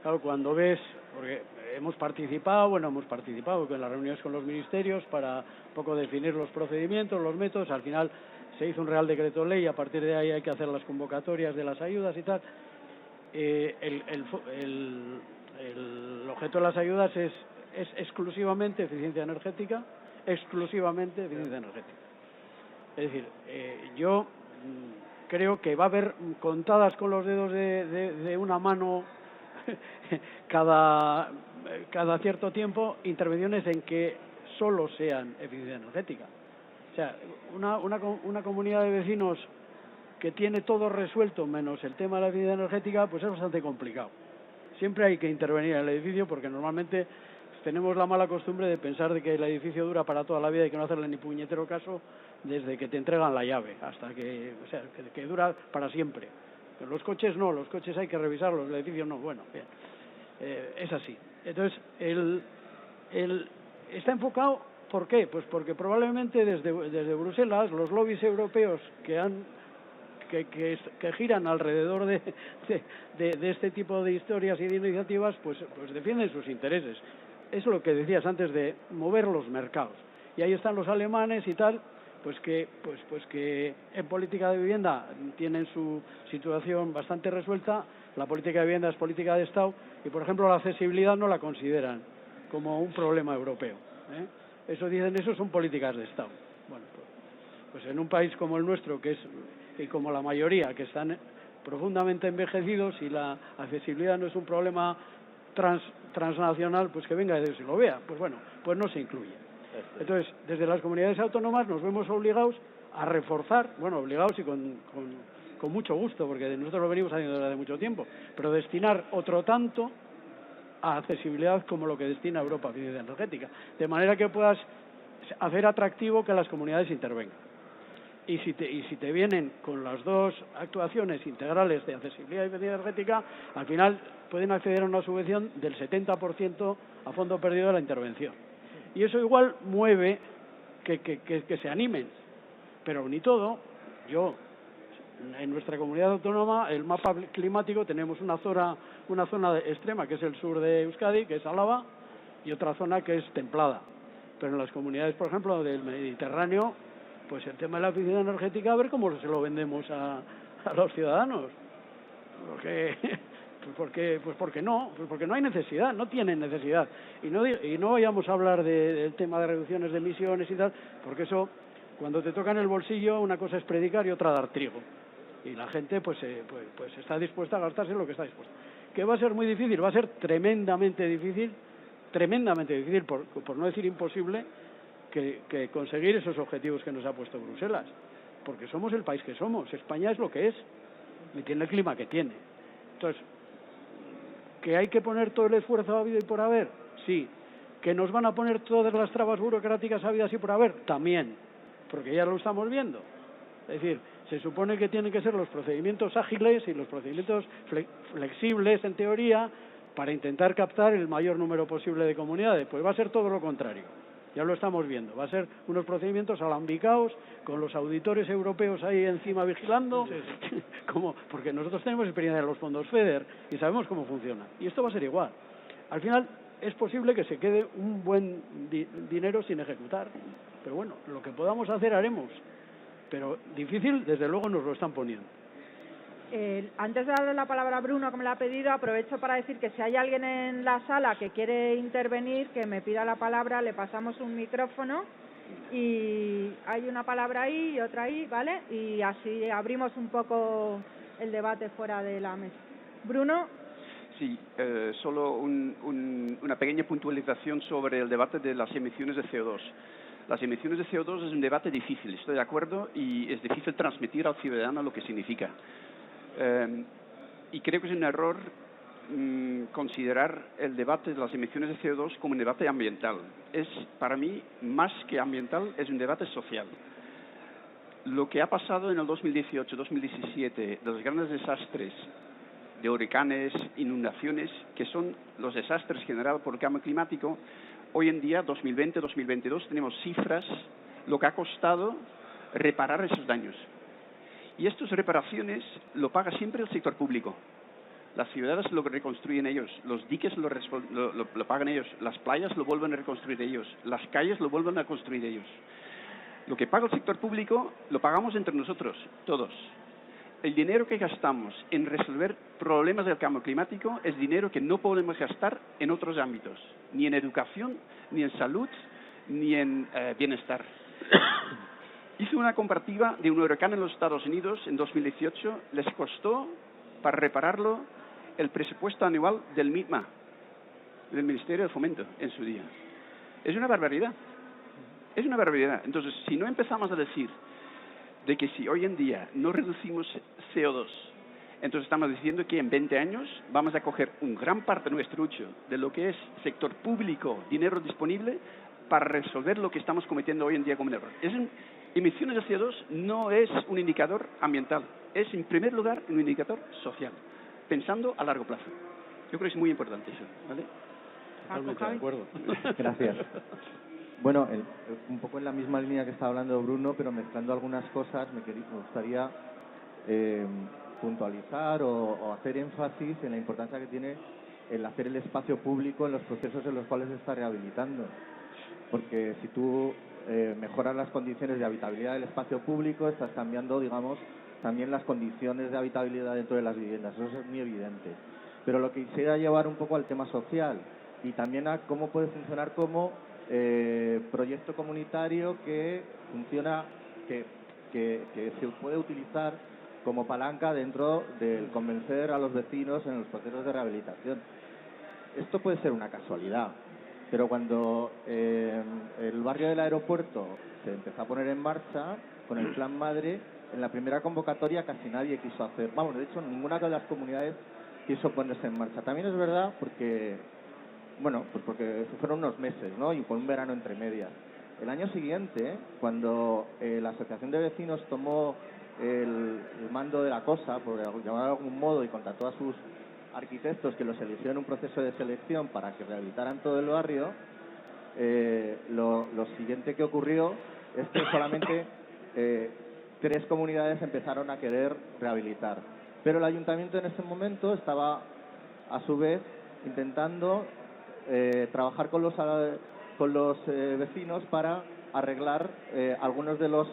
claro, cuando ves, porque hemos participado en las reuniones con los ministerios para un poco definir los procedimientos, los métodos, al final se hizo un Real Decreto Ley y a partir de ahí hay que hacer las convocatorias de las ayudas y tal. El objeto de las ayudas es exclusivamente eficiencia energética, Es decir, yo creo que va a haber contadas con los dedos de una mano cada cierto tiempo intervenciones en que solo sean eficiencia energética. O sea, una comunidad de vecinos que tiene todo resuelto menos el tema de la eficiencia energética, pues es bastante complicado. Siempre hay que intervenir en el edificio porque normalmente tenemos la mala costumbre de pensar de que el edificio dura para toda la vida y que no hacerle ni puñetero caso desde que te entregan la llave hasta que, o sea, que dura para siempre. Pero los coches no, los coches hay que revisarlos, el edificio no. Bueno, bien, es así. Entonces, está enfocado, ¿por qué? Pues porque probablemente desde Bruselas los lobbies europeos que giran alrededor de este tipo de historias y de iniciativas, pues defienden sus intereses. Es lo que decías antes de mover los mercados. Y ahí están los alemanes y tal, pues que en política de vivienda tienen su situación bastante resuelta. La política de vivienda es política de Estado y, por ejemplo, la accesibilidad no la consideran como un problema europeo, ¿eh? Eso son políticas de Estado. Bueno, pues en un país como el nuestro, que es y como la mayoría, que están profundamente envejecidos y la accesibilidad no es un problema transnacional, pues que venga y se lo vea. Pues bueno, pues no se incluye. Entonces, desde las comunidades autónomas nos vemos obligados a reforzar, bueno, obligados y con mucho gusto, porque nosotros lo venimos haciendo desde hace mucho tiempo, pero destinar otro tanto a accesibilidad como lo que destina Europa a eficiencia energética, de manera que puedas hacer atractivo que las comunidades intervengan. Y si te vienen con las dos actuaciones integrales de accesibilidad y eficiencia energética, al final pueden acceder a una subvención del 70% a fondo perdido de la intervención. Y eso igual mueve que se animen. Pero ni todo. En nuestra comunidad autónoma, el mapa climático, tenemos una zona extrema, que es el sur de Euskadi, que es Álava, y otra zona que es templada. Pero en las comunidades, por ejemplo, del Mediterráneo, pues el tema de la eficiencia energética, a ver cómo se lo vendemos a los ciudadanos. Porque no hay necesidad, no tienen necesidad. Y no vayamos a hablar del tema de reducciones de emisiones y tal, porque eso, cuando te toca en el bolsillo, una cosa es predicar y otra dar trigo. Y la gente pues está dispuesta a gastarse lo que está dispuesta. ¿Que va a ser muy difícil? Va a ser tremendamente difícil, por no decir imposible, que conseguir esos objetivos que nos ha puesto Bruselas. Porque somos el país que somos, España es lo que es, y tiene el clima que tiene. Entonces, ¿que hay que poner todo el esfuerzo habido y por haber? Sí. ¿Que nos van a poner todas las trabas burocráticas habidas y por haber? También, porque ya lo estamos viendo. Es decir, se supone que tienen que ser los procedimientos ágiles y los procedimientos flexibles, en teoría, para intentar captar el mayor número posible de comunidades. Pues va a ser todo lo contrario. Ya lo estamos viendo. Va a ser unos procedimientos alambicados, con los auditores europeos ahí encima vigilando, porque nosotros tenemos experiencia en los fondos FEDER y sabemos cómo funciona. Y esto va a ser igual. Al final, es posible que se quede un buen dinero sin ejecutar. Pero bueno, lo que podamos hacer haremos. Pero difícil, desde luego, nos lo están poniendo. Antes de darle la palabra a Bruno, que me la ha pedido, aprovecho para decir que si hay alguien en la sala que quiere intervenir, que me pida la palabra, le pasamos un micrófono y hay una palabra ahí y otra ahí, ¿vale? Y así abrimos un poco el debate fuera de la mesa. Bruno. Sí, solo una pequeña puntualización sobre el debate de las emisiones de CO2. Las emisiones de CO2 es un debate difícil, estoy de acuerdo, y es difícil transmitir al ciudadano lo que significa. Y creo que es un error considerar el debate de las emisiones de CO2 como un debate ambiental. Es, para mí, más que ambiental, es un debate social. Lo que ha pasado en el 2018-2017, de los grandes desastres de huracanes, inundaciones, que son los desastres generados por el cambio climático, hoy en día, 2020-2022, tenemos cifras, lo que ha costado reparar esos daños. Y estas reparaciones lo paga siempre el sector público. Las ciudades lo reconstruyen ellos, los diques lo pagan ellos, las playas lo vuelven a reconstruir ellos, las calles lo vuelven a construir ellos. Lo que paga el sector público lo pagamos entre nosotros, todos. El dinero que gastamos en resolver problemas del cambio climático es dinero que no podemos gastar en otros ámbitos, ni en educación, ni en salud, ni en bienestar. Hice una comparativa de un huracán en los Estados Unidos en 2018, les costó, para repararlo, el presupuesto anual del MITMA, del Ministerio de Fomento, en su día. Es una barbaridad. Es una barbaridad. Entonces, si no empezamos a decir de que si hoy en día no reducimos CO2, entonces estamos diciendo que en 20 años vamos a coger un gran parte de nuestro uso de lo que es sector público, dinero disponible, para resolver lo que estamos cometiendo hoy en día como un error. Emisiones de CO2 no es un indicador ambiental, es en primer lugar un indicador social, pensando a largo plazo. Yo creo que es muy importante eso, ¿vale? Totalmente de acuerdo. Gracias. Bueno, un poco en la misma línea que estaba hablando Bruno, pero mezclando algunas cosas, me gustaría puntualizar o hacer énfasis en la importancia que tiene el hacer el espacio público en los procesos en los cuales se está rehabilitando. Porque si tú mejoras las condiciones de habitabilidad del espacio público, estás cambiando, digamos, también las condiciones de habitabilidad dentro de las viviendas. Eso es muy evidente. Pero lo que quisiera llevar un poco al tema social y también a cómo puede funcionar como proyecto comunitario que funciona, que se puede utilizar como palanca dentro del convencer a los vecinos en los procesos de rehabilitación. Esto puede ser una casualidad, pero cuando el barrio del aeropuerto se empezó a poner en marcha con el Plan Madre, en la primera convocatoria casi nadie quiso hacer, de hecho ninguna de las comunidades quiso ponerse en marcha. También es verdad porque fueron unos meses, ¿no? Y fue un verano entre medias. El año siguiente, cuando la Asociación de Vecinos tomó el mando de la cosa, por llamarlo de algún modo, y contrató a sus arquitectos que los eligió en un proceso de selección para que rehabilitaran todo el barrio, lo siguiente que ocurrió es que solamente 3 comunidades empezaron a querer rehabilitar. Pero el ayuntamiento en ese momento estaba, a su vez, intentando trabajar con los vecinos para arreglar algunas de las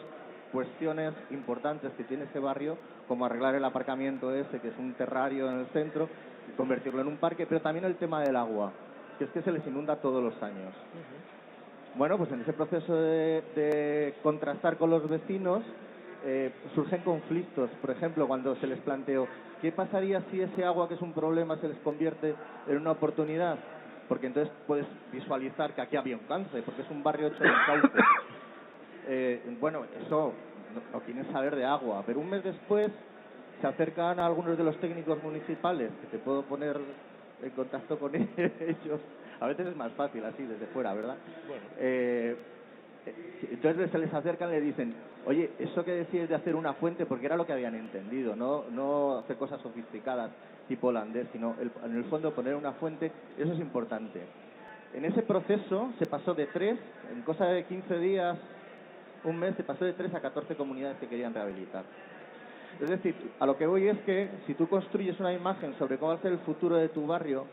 cuestiones importantes que tiene ese barrio, como arreglar el aparcamiento ese, que es un terrario en el centro, y convertirlo en un parque, pero también el tema del agua, que es que se les inunda todos los años. Bueno, pues en ese proceso de contrastar con los vecinos, surgen conflictos. Por ejemplo, cuando se les planteó, ¿qué pasaría si ese agua que es un problema se les convierte en una oportunidad? Porque entonces puedes visualizar que aquí había un cáncer, porque es un barrio hecho de cauce. Bueno, eso no quieren saber de agua, pero un mes después se acercan a algunos de los técnicos municipales, que te puedo poner en contacto con ellos. A veces es más fácil así, desde fuera, ¿verdad? Bueno. Entonces se les acercan y le dicen, oye, eso que decís de hacer una fuente, porque era lo que habían entendido, no hacer cosas sofisticadas tipo holandés, sino en el fondo poner una fuente, eso es importante. En ese proceso se pasó de 3, en cosa de 15 días, un mes, se pasó de 3 a 14 comunidades que querían rehabilitar. Es decir, a lo que voy es que si tú construyes una imagen sobre cómo va a ser el futuro de tu barrio,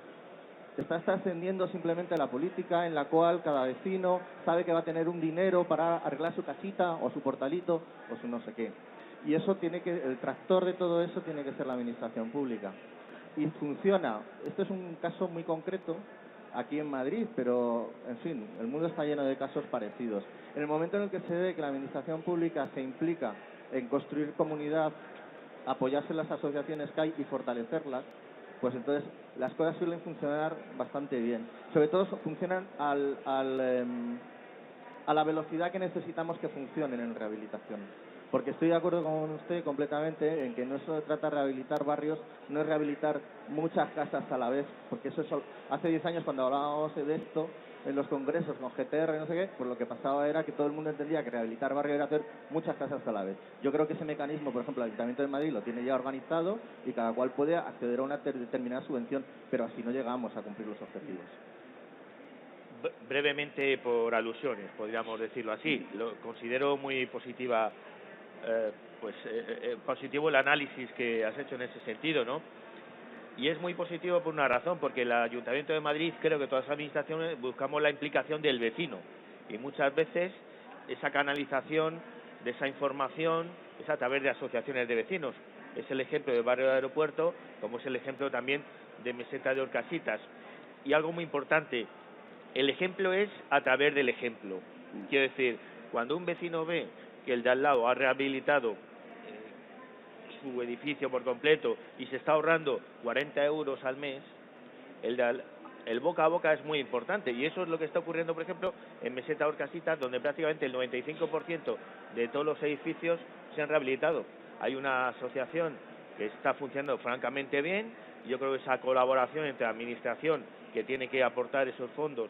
estás trascendiendo simplemente la política en la cual cada vecino sabe que va a tener un dinero para arreglar su casita o su portalito o su no sé qué. Y eso el tractor de todo eso tiene que ser la administración pública. Y funciona. Esto es un caso muy concreto aquí en Madrid, pero en fin, el mundo está lleno de casos parecidos. En el momento en el que se ve que la administración pública se implica en construir comunidad, apoyarse en las asociaciones que hay y fortalecerlas, pues entonces las cosas suelen funcionar bastante bien. Sobre todo funcionan a la velocidad que necesitamos que funcionen en rehabilitación. Porque estoy de acuerdo con usted completamente en que no se trata de rehabilitar barrios, no es rehabilitar muchas casas a la vez, porque eso hace 10 años cuando hablábamos de esto en los congresos con GTR, no sé qué, pues lo que pasaba era que todo el mundo entendía que rehabilitar barrios era hacer muchas casas a la vez. Yo creo que ese mecanismo, por ejemplo, el Ayuntamiento de Madrid lo tiene ya organizado y cada cual puede acceder a una determinada subvención, pero así no llegamos a cumplir los objetivos. Brevemente, por alusiones, podríamos decirlo así. Lo considero muy positiva, positivo el análisis que has hecho en ese sentido, ¿no? Y es muy positivo por una razón, porque el Ayuntamiento de Madrid, creo que todas las administraciones buscamos la implicación del vecino. Y muchas veces esa canalización de esa información es a través de asociaciones de vecinos. Es el ejemplo del barrio de Aeropuerto, como es el ejemplo también de Meseta de Orcasitas. Y algo muy importante, el ejemplo es a través del ejemplo. Quiero decir, cuando un vecino ve que el de al lado ha rehabilitado su edificio por completo y se está ahorrando 40 euros al mes, el boca a boca es muy importante, y eso es lo que está ocurriendo, por ejemplo, en Meseta Orcasitas, donde prácticamente el 95% de todos los edificios se han rehabilitado. Hay una asociación que está funcionando francamente bien, y yo creo que esa colaboración entre la administración, que tiene que aportar esos fondos,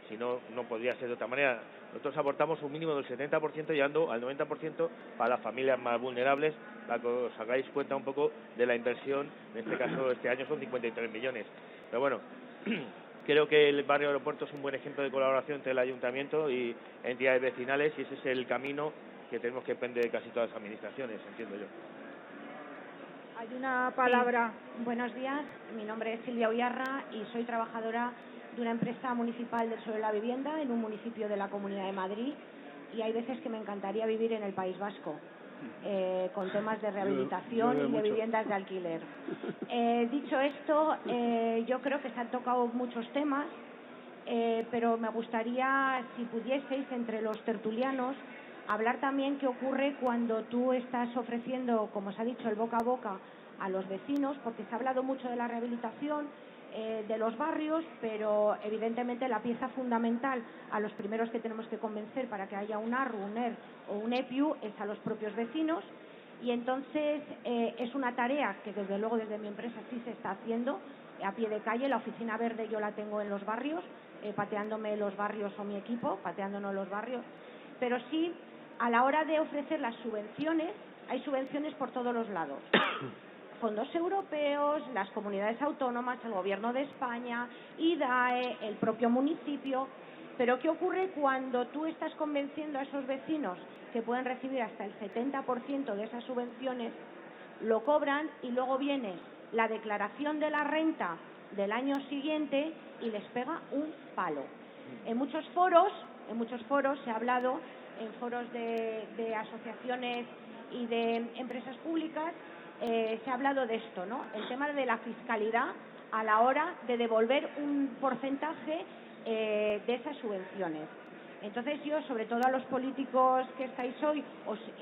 si no, no podría ser de otra manera. Nosotros aportamos un mínimo del 70%, llegando al 90% para las familias más vulnerables, para que os hagáis cuenta un poco de la inversión. En este caso, este año son 53 millones. Pero bueno, creo que el barrio Aeropuerto es un buen ejemplo de colaboración entre el ayuntamiento y entidades vecinales, y ese es el camino que tenemos que emprender de casi todas las administraciones, entiendo yo. Hay una palabra. Sí. Buenos días, mi nombre es Silvia Uyarra y soy trabajadora de una empresa municipal del suelo de la vivienda en un municipio de la Comunidad de Madrid, y hay veces que me encantaría vivir en el País Vasco, con temas de rehabilitación y de viviendas de alquiler. Dicho esto, yo creo que se han tocado muchos temas, pero me gustaría, si pudieseis, entre los tertulianos, hablar también qué ocurre cuando tú estás ofreciendo, como se ha dicho, el boca a boca a los vecinos, porque se ha hablado mucho de la rehabilitación de los barrios, pero evidentemente la pieza fundamental, a los primeros que tenemos que convencer para que haya un ARRU, un ER o un EPIU, es a los propios vecinos, y entonces es una tarea que desde luego desde mi empresa sí se está haciendo a pie de calle. La oficina verde yo la tengo en los barrios, pateándome los barrios, o mi equipo pateándonos los barrios, pero sí a la hora de ofrecer las subvenciones, hay subvenciones por todos los lados. Fondos europeos, las comunidades autónomas, el gobierno de España, IDAE, el propio municipio. Pero ¿qué ocurre cuando tú estás convenciendo a esos vecinos que pueden recibir hasta el 70% de esas subvenciones, lo cobran y luego viene la declaración de la renta del año siguiente y les pega un palo? En muchos foros se ha hablado, en foros de asociaciones y de empresas públicas, se ha hablado de esto, ¿no? El tema de la fiscalidad a la hora de devolver un porcentaje de esas subvenciones. Entonces yo, sobre todo a los políticos que estáis hoy,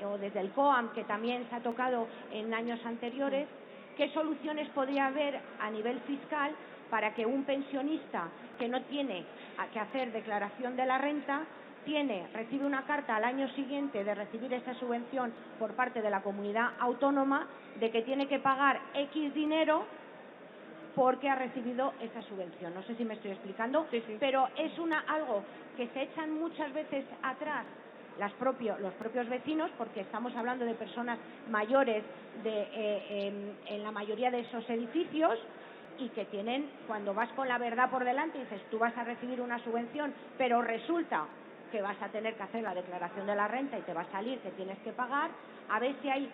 o desde el COAM, que también se ha tocado en años anteriores, ¿qué soluciones podría haber a nivel fiscal para que un pensionista que no tiene que hacer declaración de la renta recibe una carta al año siguiente de recibir esa subvención por parte de la comunidad autónoma de que tiene que pagar X dinero porque ha recibido esa subvención? No sé si me estoy explicando, sí. Pero es algo que se echan muchas veces atrás los propios vecinos, porque estamos hablando de personas mayores en la mayoría de esos edificios, y que cuando vas con la verdad por delante y dices tú vas a recibir una subvención, pero resulta que vas a tener que hacer la declaración de la renta y te va a salir que tienes que pagar. A ver si hay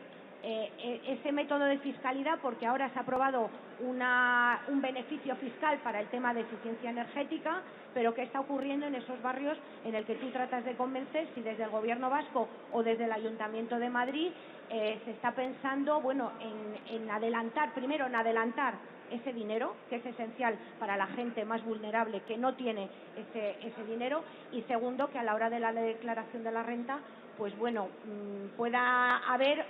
ese método de fiscalidad, porque ahora se ha aprobado un beneficio fiscal para el tema de eficiencia energética, pero ¿qué está ocurriendo en esos barrios en el que tú tratas de convencer si desde el Gobierno vasco o desde el Ayuntamiento de Madrid se está pensando en adelantar ese dinero, que es esencial para la gente más vulnerable que no tiene ese dinero? Y segundo, que a la hora de la declaración de la renta, pues bueno, pueda haber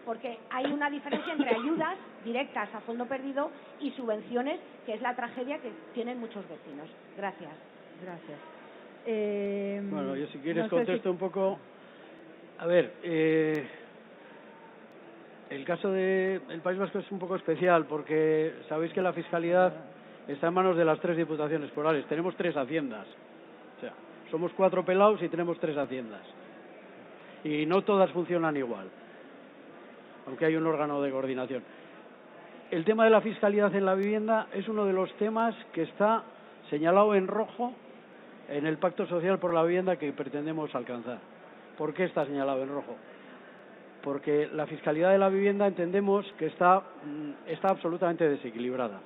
porque hay una diferencia entre ayudas directas a fondo perdido y subvenciones, que es la tragedia que tienen muchos vecinos. Gracias. Bueno, yo si quieres contesto un poco. A ver, el caso del País Vasco es un poco especial porque sabéis que la fiscalidad está en manos de las 3 diputaciones forales. Tenemos 3 haciendas. O sea, somos 4 pelados y tenemos 3 haciendas. Y no todas funcionan igual, aunque hay un órgano de coordinación. El tema de la fiscalidad en la vivienda es uno de los temas que está señalado en rojo en el Pacto Social por la Vivienda que pretendemos alcanzar. ¿Por qué está señalado en rojo? Porque la fiscalidad de la vivienda entendemos que está absolutamente desequilibrada.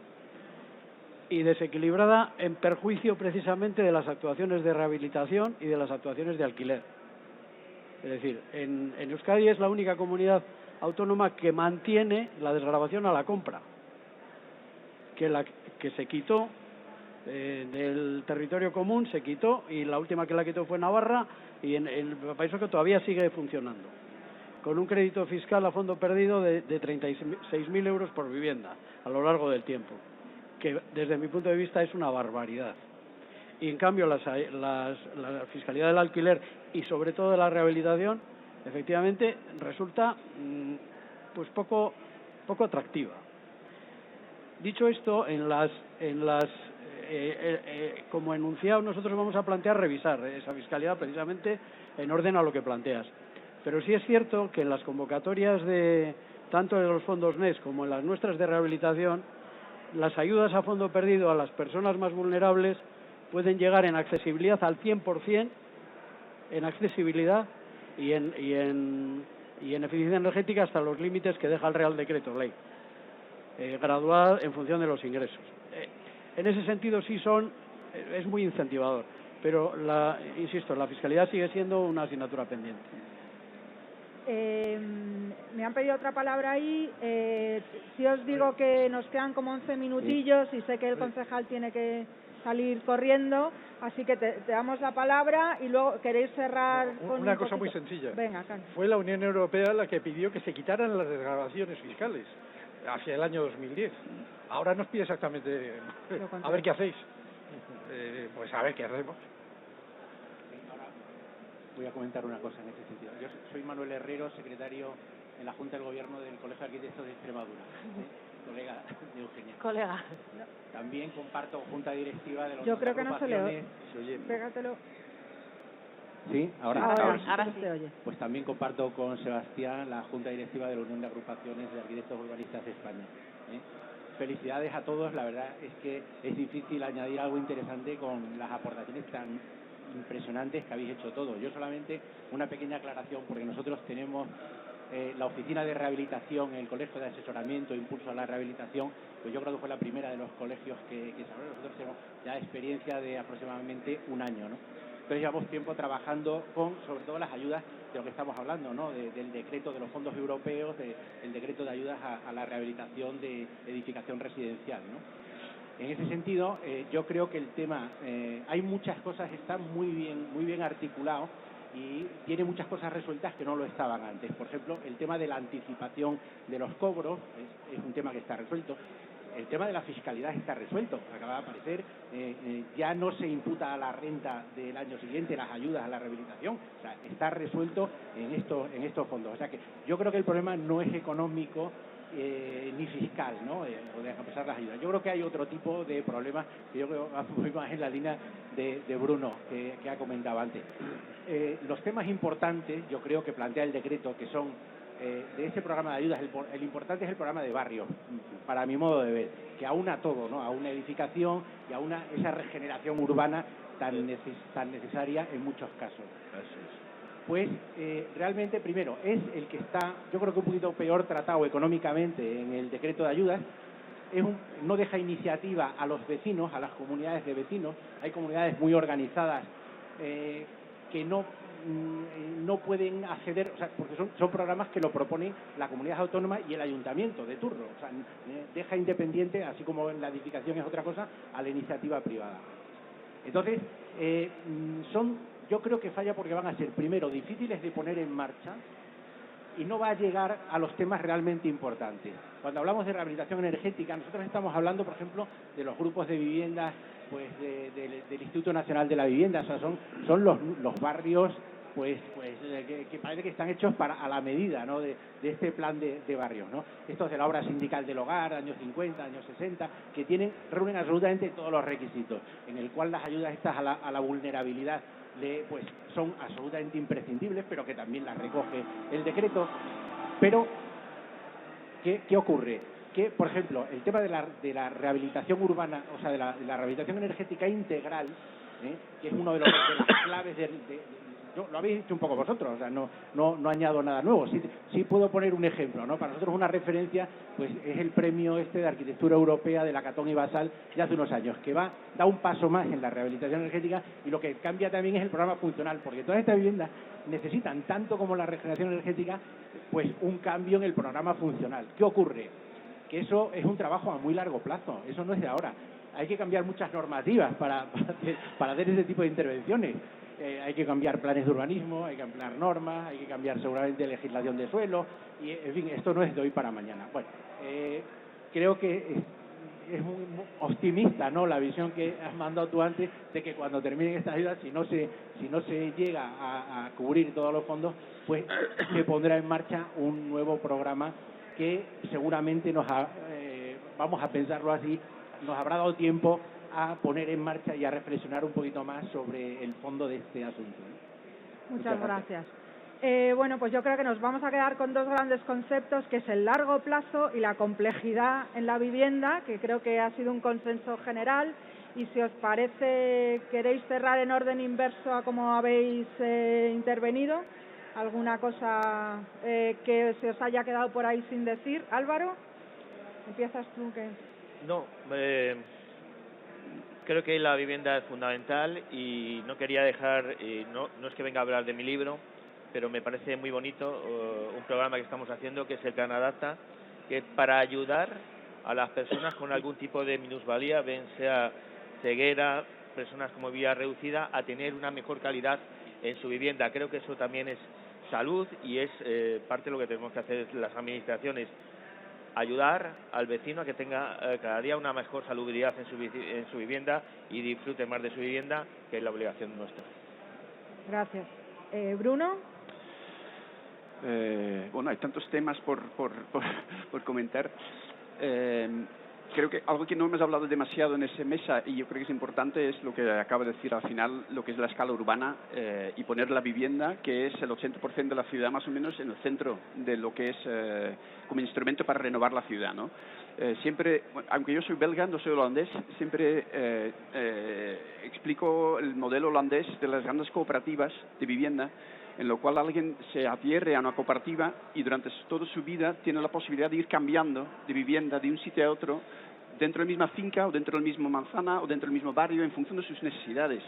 Y desequilibrada en perjuicio precisamente de las actuaciones de rehabilitación y de las actuaciones de alquiler. Es decir, en Euskadi es la única comunidad autónoma que mantiene la desgravación a la compra, que se quitó del territorio común, se quitó, y la última que la quitó fue Navarra, y en el País Vasco todavía sigue funcionando, con un crédito fiscal a fondo perdido de 36.000 euros por vivienda a lo largo del tiempo, que desde mi punto de vista es una barbaridad. Y en cambio la fiscalidad del alquiler y sobre todo de la rehabilitación efectivamente resulta pues poco atractiva. Dicho esto, como enunciado, nosotros vamos a plantear revisar esa fiscalidad precisamente en orden a lo que planteas. Pero sí es cierto que en las convocatorias tanto de los fondos NES como en las nuestras de rehabilitación, las ayudas a fondo perdido a las personas más vulnerables pueden llegar en accesibilidad al 100%, en accesibilidad y en eficiencia energética hasta los límites que deja el Real Decreto Ley, graduada en función de los ingresos. En ese sentido sí es muy incentivador, pero insisto, la fiscalidad sigue siendo una asignatura pendiente. Me han pedido otra palabra ahí. Si os digo que nos quedan como 11 minutillos y sé que el concejal tiene que salir corriendo, así que te damos la palabra y luego queréis cerrar con una cosa muy sencilla. Venga, Carlos. Fue la Unión Europea la que pidió que se quitaran las desgravaciones fiscales hacia el año 2010. Ahora nos pide exactamente a ver qué hacéis. Pues a ver qué hacemos. Voy a comentar una cosa en ese sentido. Yo soy Manuel Herrero, secretario en la Junta del Gobierno del Colegio de Arquitectos de Extremadura, colega de Eugenia. Colega. También comparto junta directiva de la Yo creo que no se le oye. Pégatelo. ¿Sí? Ahora sí. Se oye. Pues también comparto con Sebastián la junta directiva de la Unión de Agrupaciones de Arquitectos Urbanistas de España. Felicidades a todos, la verdad es que es difícil añadir algo interesante con las aportaciones tan impresionantes que habéis hecho todos. Yo solamente una pequeña aclaración, porque nosotros tenemos la oficina de rehabilitación, el colegio de asesoramiento e impulso a la rehabilitación, pues yo creo que fue la primera de los colegios que se abrió. Nosotros tenemos ya experiencia de aproximadamente un año, ¿no? Entonces llevamos tiempo trabajando con, sobre todo, las ayudas de lo que estamos hablando, ¿no? Del decreto de los fondos europeos, del decreto de ayudas a la rehabilitación de edificación residencial, ¿no? En ese sentido, yo creo que el tema, hay muchas cosas, está muy bien articulado y tiene muchas cosas resueltas que no lo estaban antes. Por ejemplo, el tema de la anticipación de los cobros es un tema que está resuelto. El tema de la fiscalidad está resuelto, acaba de aparecer, ya no se imputa a la renta del año siguiente las ayudas a la rehabilitación, o sea, está resuelto en estos fondos. O sea que yo creo que el problema no es económico ni fiscal, ¿no? O de compensar las ayudas. Yo creo que hay otro tipo de problemas que yo creo que va muy más en la línea de Bruno, que ha comentado antes. Los temas importantes, yo creo que plantea el decreto, que son de ese programa de ayudas, el importante es el programa de barrios, para mi modo de ver, que aúna todo, ¿no? Aúna edificación y aúna esa regeneración urbana tan necesaria en muchos casos. Pues realmente, primero, es el que está, yo creo que un poquito peor tratado económicamente en el decreto de ayudas. No deja iniciativa a los vecinos, a las comunidades de vecinos. Hay comunidades muy organizadas que no pueden acceder, o sea, porque son programas que lo proponen la comunidad autónoma y el ayuntamiento de turno. O sea, deja independiente, así como la edificación es otra cosa, a la iniciativa privada. Entonces, yo creo que falla porque van a ser, primero, difíciles de poner en marcha y no va a llegar a los temas realmente importantes. Cuando hablamos de rehabilitación energética, nosotros estamos hablando, por ejemplo, de los grupos de viviendas pues del Instituto Nacional de la Vivienda. O sea, son los barrios que parece que están hechos a la medida, ¿no? de este plan de barrios, ¿no? Estos de la obra sindical del hogar, años 50, años 60, que reúnen absolutamente todos los requisitos, en el cual las ayudas estas a la vulnerabilidad pues son absolutamente imprescindibles, pero que también las recoge el decreto. Pero ¿qué ocurre? Que, por ejemplo, el tema de la rehabilitación urbana, o sea, de la rehabilitación energética integral, que es uno de las claves lo habéis dicho un poco vosotros, o sea, no añado nada nuevo. Sí puedo poner un ejemplo, ¿no? Para nosotros una referencia pues es el premio de arquitectura europea de la Catón y Basal de hace unos años, que da un paso más en la rehabilitación energética, y lo que cambia también es el programa funcional, porque todas estas viviendas necesitan, tanto como la regeneración energética, pues un cambio en el programa funcional. ¿Qué ocurre? Que eso es un trabajo a muy largo plazo, eso no es de ahora. Hay que cambiar muchas normativas para hacer ese tipo de intervenciones. Hay que cambiar planes de urbanismo, hay que cambiar normas, hay que cambiar seguramente legislación de suelo, y en fin, esto no es de hoy para mañana. Bueno, creo que es muy optimista, ¿no?, la visión que has mandado tú antes, de que cuando terminen estas ayudas, si no se llega a cubrir todos los fondos, pues se pondrá en marcha un nuevo programa que seguramente vamos a pensarlo así, nos habrá dado tiempo a poner en marcha y a reflexionar un poquito más sobre el fondo de este asunto. Muchas gracias. Bueno, pues yo creo que nos vamos a quedar con dos grandes conceptos, que es el largo plazo y la complejidad en la vivienda, que creo que ha sido un consenso general. Y si os parece, queréis cerrar en orden inverso a cómo habéis intervenido. ¿Alguna cosa que se os haya quedado por ahí sin decir? Álvaro, empiezas tú. No, creo que la vivienda es fundamental, y no quería dejar, no es que venga a hablar de mi libro, pero me parece muy bonito un programa que estamos haciendo, que es el Plan Adapta, que es para ayudar a las personas con algún tipo de minusvalía, bien sea ceguera, personas con movilidad reducida, a tener una mejor calidad en su vivienda. Creo que eso también es salud, y es parte de lo que tenemos que hacer las administraciones, ayudar al vecino a que tenga cada día una mejor salubridad en su vivienda y disfrute más de su vivienda, que es la obligación nuestra. Gracias. Bruno. Bueno, hay tantos temas por comentar. Creo que algo que no hemos hablado demasiado en esa mesa, y yo creo que es importante, es lo que acaba de decir al final, lo que es la escala urbana, y poner la vivienda, que es el 80% de la ciudad más o menos, en el centro de lo que es como instrumento para renovar la ciudad, ¿no? Siempre, aunque yo soy belga, no soy holandés, siempre explico el modelo holandés de las grandes cooperativas de vivienda, en lo cual alguien se adhiere a una cooperativa y durante toda su vida tiene la posibilidad de ir cambiando de vivienda de un sitio a otro, dentro de la misma finca o dentro del mismo manzana o dentro del mismo barrio, en función de sus necesidades.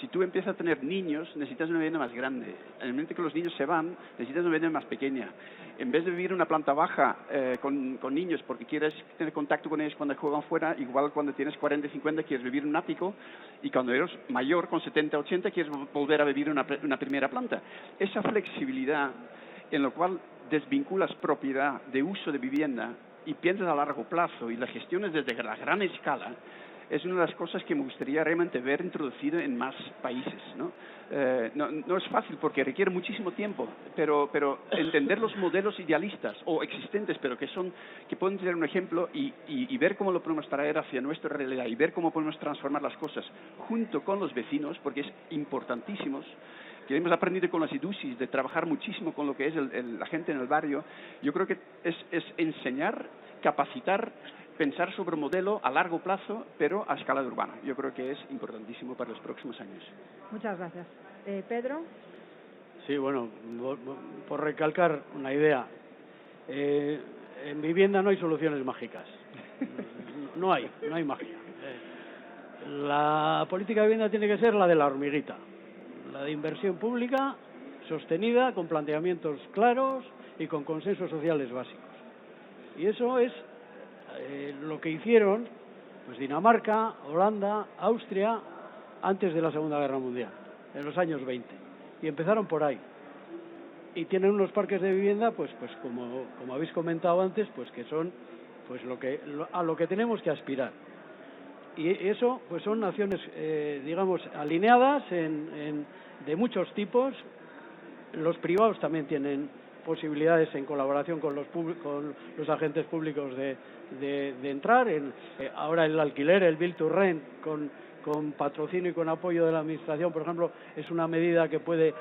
Si tú empiezas a tener niños, necesitas una vivienda más grande. En el momento que los niños se van, necesitas una vivienda más pequeña. En vez de vivir en una planta baja con niños porque quieres tener contacto con ellos cuando juegan fuera, igual cuando tienes 40, 50 quieres vivir en un ático, y cuando eres mayor, con 70, 80, quieres volver a vivir en una primera planta. Esa flexibilidad en lo cual desvinculas propiedad de uso de vivienda y piensas a largo plazo y la gestiones desde la gran escala, es una de las cosas que me gustaría realmente ver introducido en más países, ¿no? No es fácil porque requiere muchísimo tiempo, pero entender los modelos idealistas o existentes, pero que pueden ser un ejemplo y ver cómo lo podemos traer hacia nuestra realidad y ver cómo podemos transformar las cosas junto con los vecinos, porque es importantísimo. Que hemos aprendido con las IDUSIs de trabajar muchísimo con lo que es la gente en el barrio. Yo creo que es enseñar, capacitar, pensar sobre un modelo a largo plazo, pero a escala urbana. Yo creo que es importantísimo para los próximos años. Muchas gracias. Pedro. Sí, bueno, por recalcar una idea. En vivienda no hay soluciones mágicas. No hay magia. La política de vivienda tiene que ser la de la hormiguita. La de inversión pública, sostenida, con planteamientos claros y con consensos sociales básicos. Y eso es lo que hicieron pues Dinamarca, Holanda, Austria, antes de la Segunda Guerra Mundial, en los años 20. Y empezaron por ahí. Y tienen unos parques de vivienda, pues como habéis comentado antes, pues que son pues a lo que tenemos que aspirar. Y eso pues son acciones, digamos, alineadas de muchos tipos. Los privados también tienen posibilidades en colaboración con los agentes públicos de entrar. Ahora el alquiler, el Build to Rent, con patrocinio y con apoyo de la Administración, por ejemplo, es una medida que puede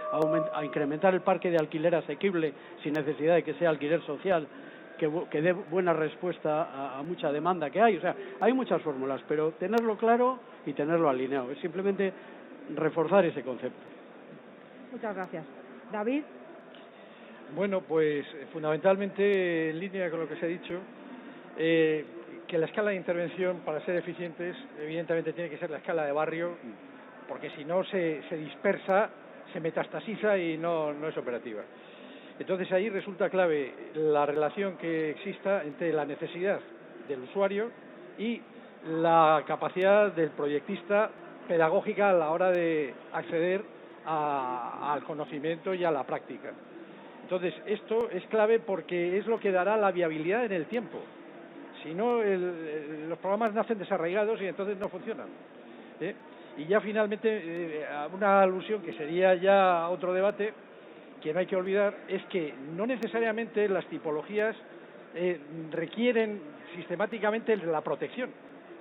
incrementar el parque de alquiler asequible sin necesidad de que sea alquiler social, que dé buena respuesta a mucha demanda que hay. O sea, hay muchas fórmulas, pero tenerlo claro y tenerlo alineado. Es simplemente reforzar ese concepto. Muchas gracias. David. Bueno, pues fundamentalmente en línea con lo que se ha dicho, que la escala de intervención para ser eficientes evidentemente tiene que ser la escala de barrio, porque si no se dispersa, se metastasiza y no es operativa. Entonces ahí resulta clave la relación que exista entre la necesidad del usuario y la capacidad del proyectista pedagógica a la hora de acceder al conocimiento y a la práctica. Entonces esto es clave porque es lo que dará la viabilidad en el tiempo. Si no, los programas nacen desarraigados y entonces no funcionan. Y ya finalmente, una alusión que sería ya otro debate que no hay que olvidar, es que no necesariamente las tipologías requieren sistemáticamente la protección.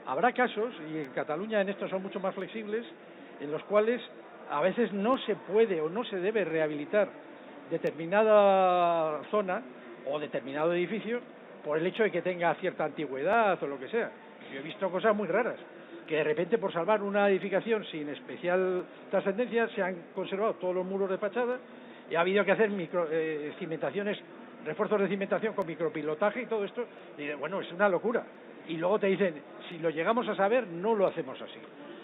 Habrá casos, y en Cataluña en esto son mucho más flexibles, en los cuales a veces no se puede o no se debe rehabilitar determinada zona o determinado edificio por el hecho de que tenga cierta antigüedad o lo que sea. Yo he visto cosas muy raras, que de repente por salvar una edificación sin especial trascendencia se han conservado todos los muros de fachada y ha habido que hacer cimentaciones, refuerzos de cimentación con micropilotaje y todo esto. Y bueno, es una locura. Y luego te dicen, si lo llegamos a saber, no lo hacemos así.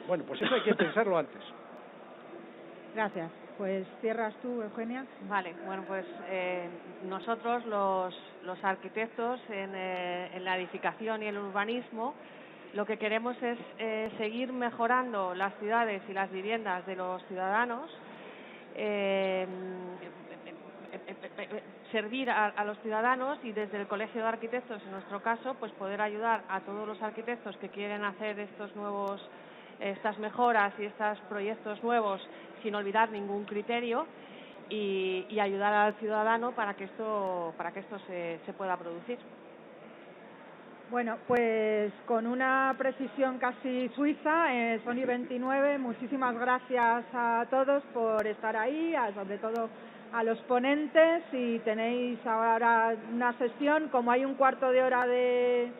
Bueno, pues eso hay que pensarlo antes. Gracias. Pues cierras tú, Eugenia. Vale, bueno, pues nosotros los arquitectos en la edificación y el urbanismo lo que queremos es seguir mejorando las ciudades y las viviendas de los ciudadanos, servir a los ciudadanos y desde el Colegio de Arquitectos, en nuestro caso, pues poder ayudar a todos los arquitectos que quieren hacer estas mejoras y estos proyectos nuevos sin olvidar ningún criterio y ayudar al ciudadano para que esto se pueda producir. Bueno, pues con una precisión casi suiza, Sony 29, muchísimas gracias a todos por estar ahí, sobre todo a los ponentes, y tenéis ahora una sesión, como hay un cuarto de hora de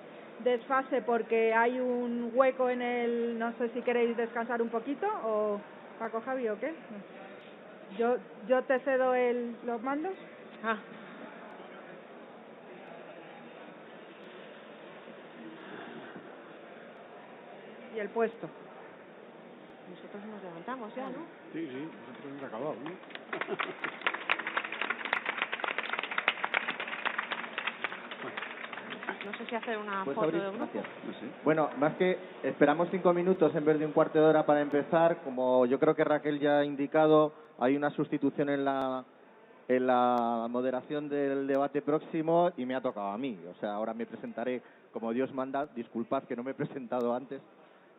desfase porque hay un hueco no sé si queréis descansar un poquito, o Paco, Javi, o qué. Yo te cedo los mandos. Y el puesto. nosotros nos levantamos ya, ¿no? Sí, nosotros hemos acabado, ¿no? No sé si hacer una Pues foto abrir, de grupo. gracias. Bueno, más que esperamos 5 minutos en vez de un cuarto de hora para empezar, como yo creo que Raquel ya ha indicado, hay una sustitución en la moderación del debate próximo y me ha tocado a mí. O sea, ahora me presentaré como Dios manda. Disculpad que no me he presentado antes.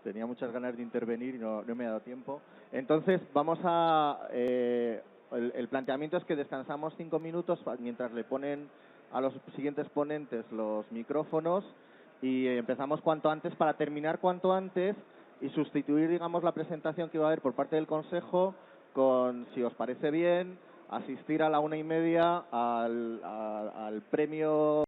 Tenía muchas ganas de intervenir y no me ha dado tiempo. Entonces, vamos a... el planteamiento es que descansamos 5 minutos mientras le ponen a los siguientes ponentes los micrófonos y empezamos cuanto antes para terminar cuanto antes y sustituir, digamos, la presentación que va a haber por parte del Consejo con, si os parece bien, asistir a la 1:30 al premio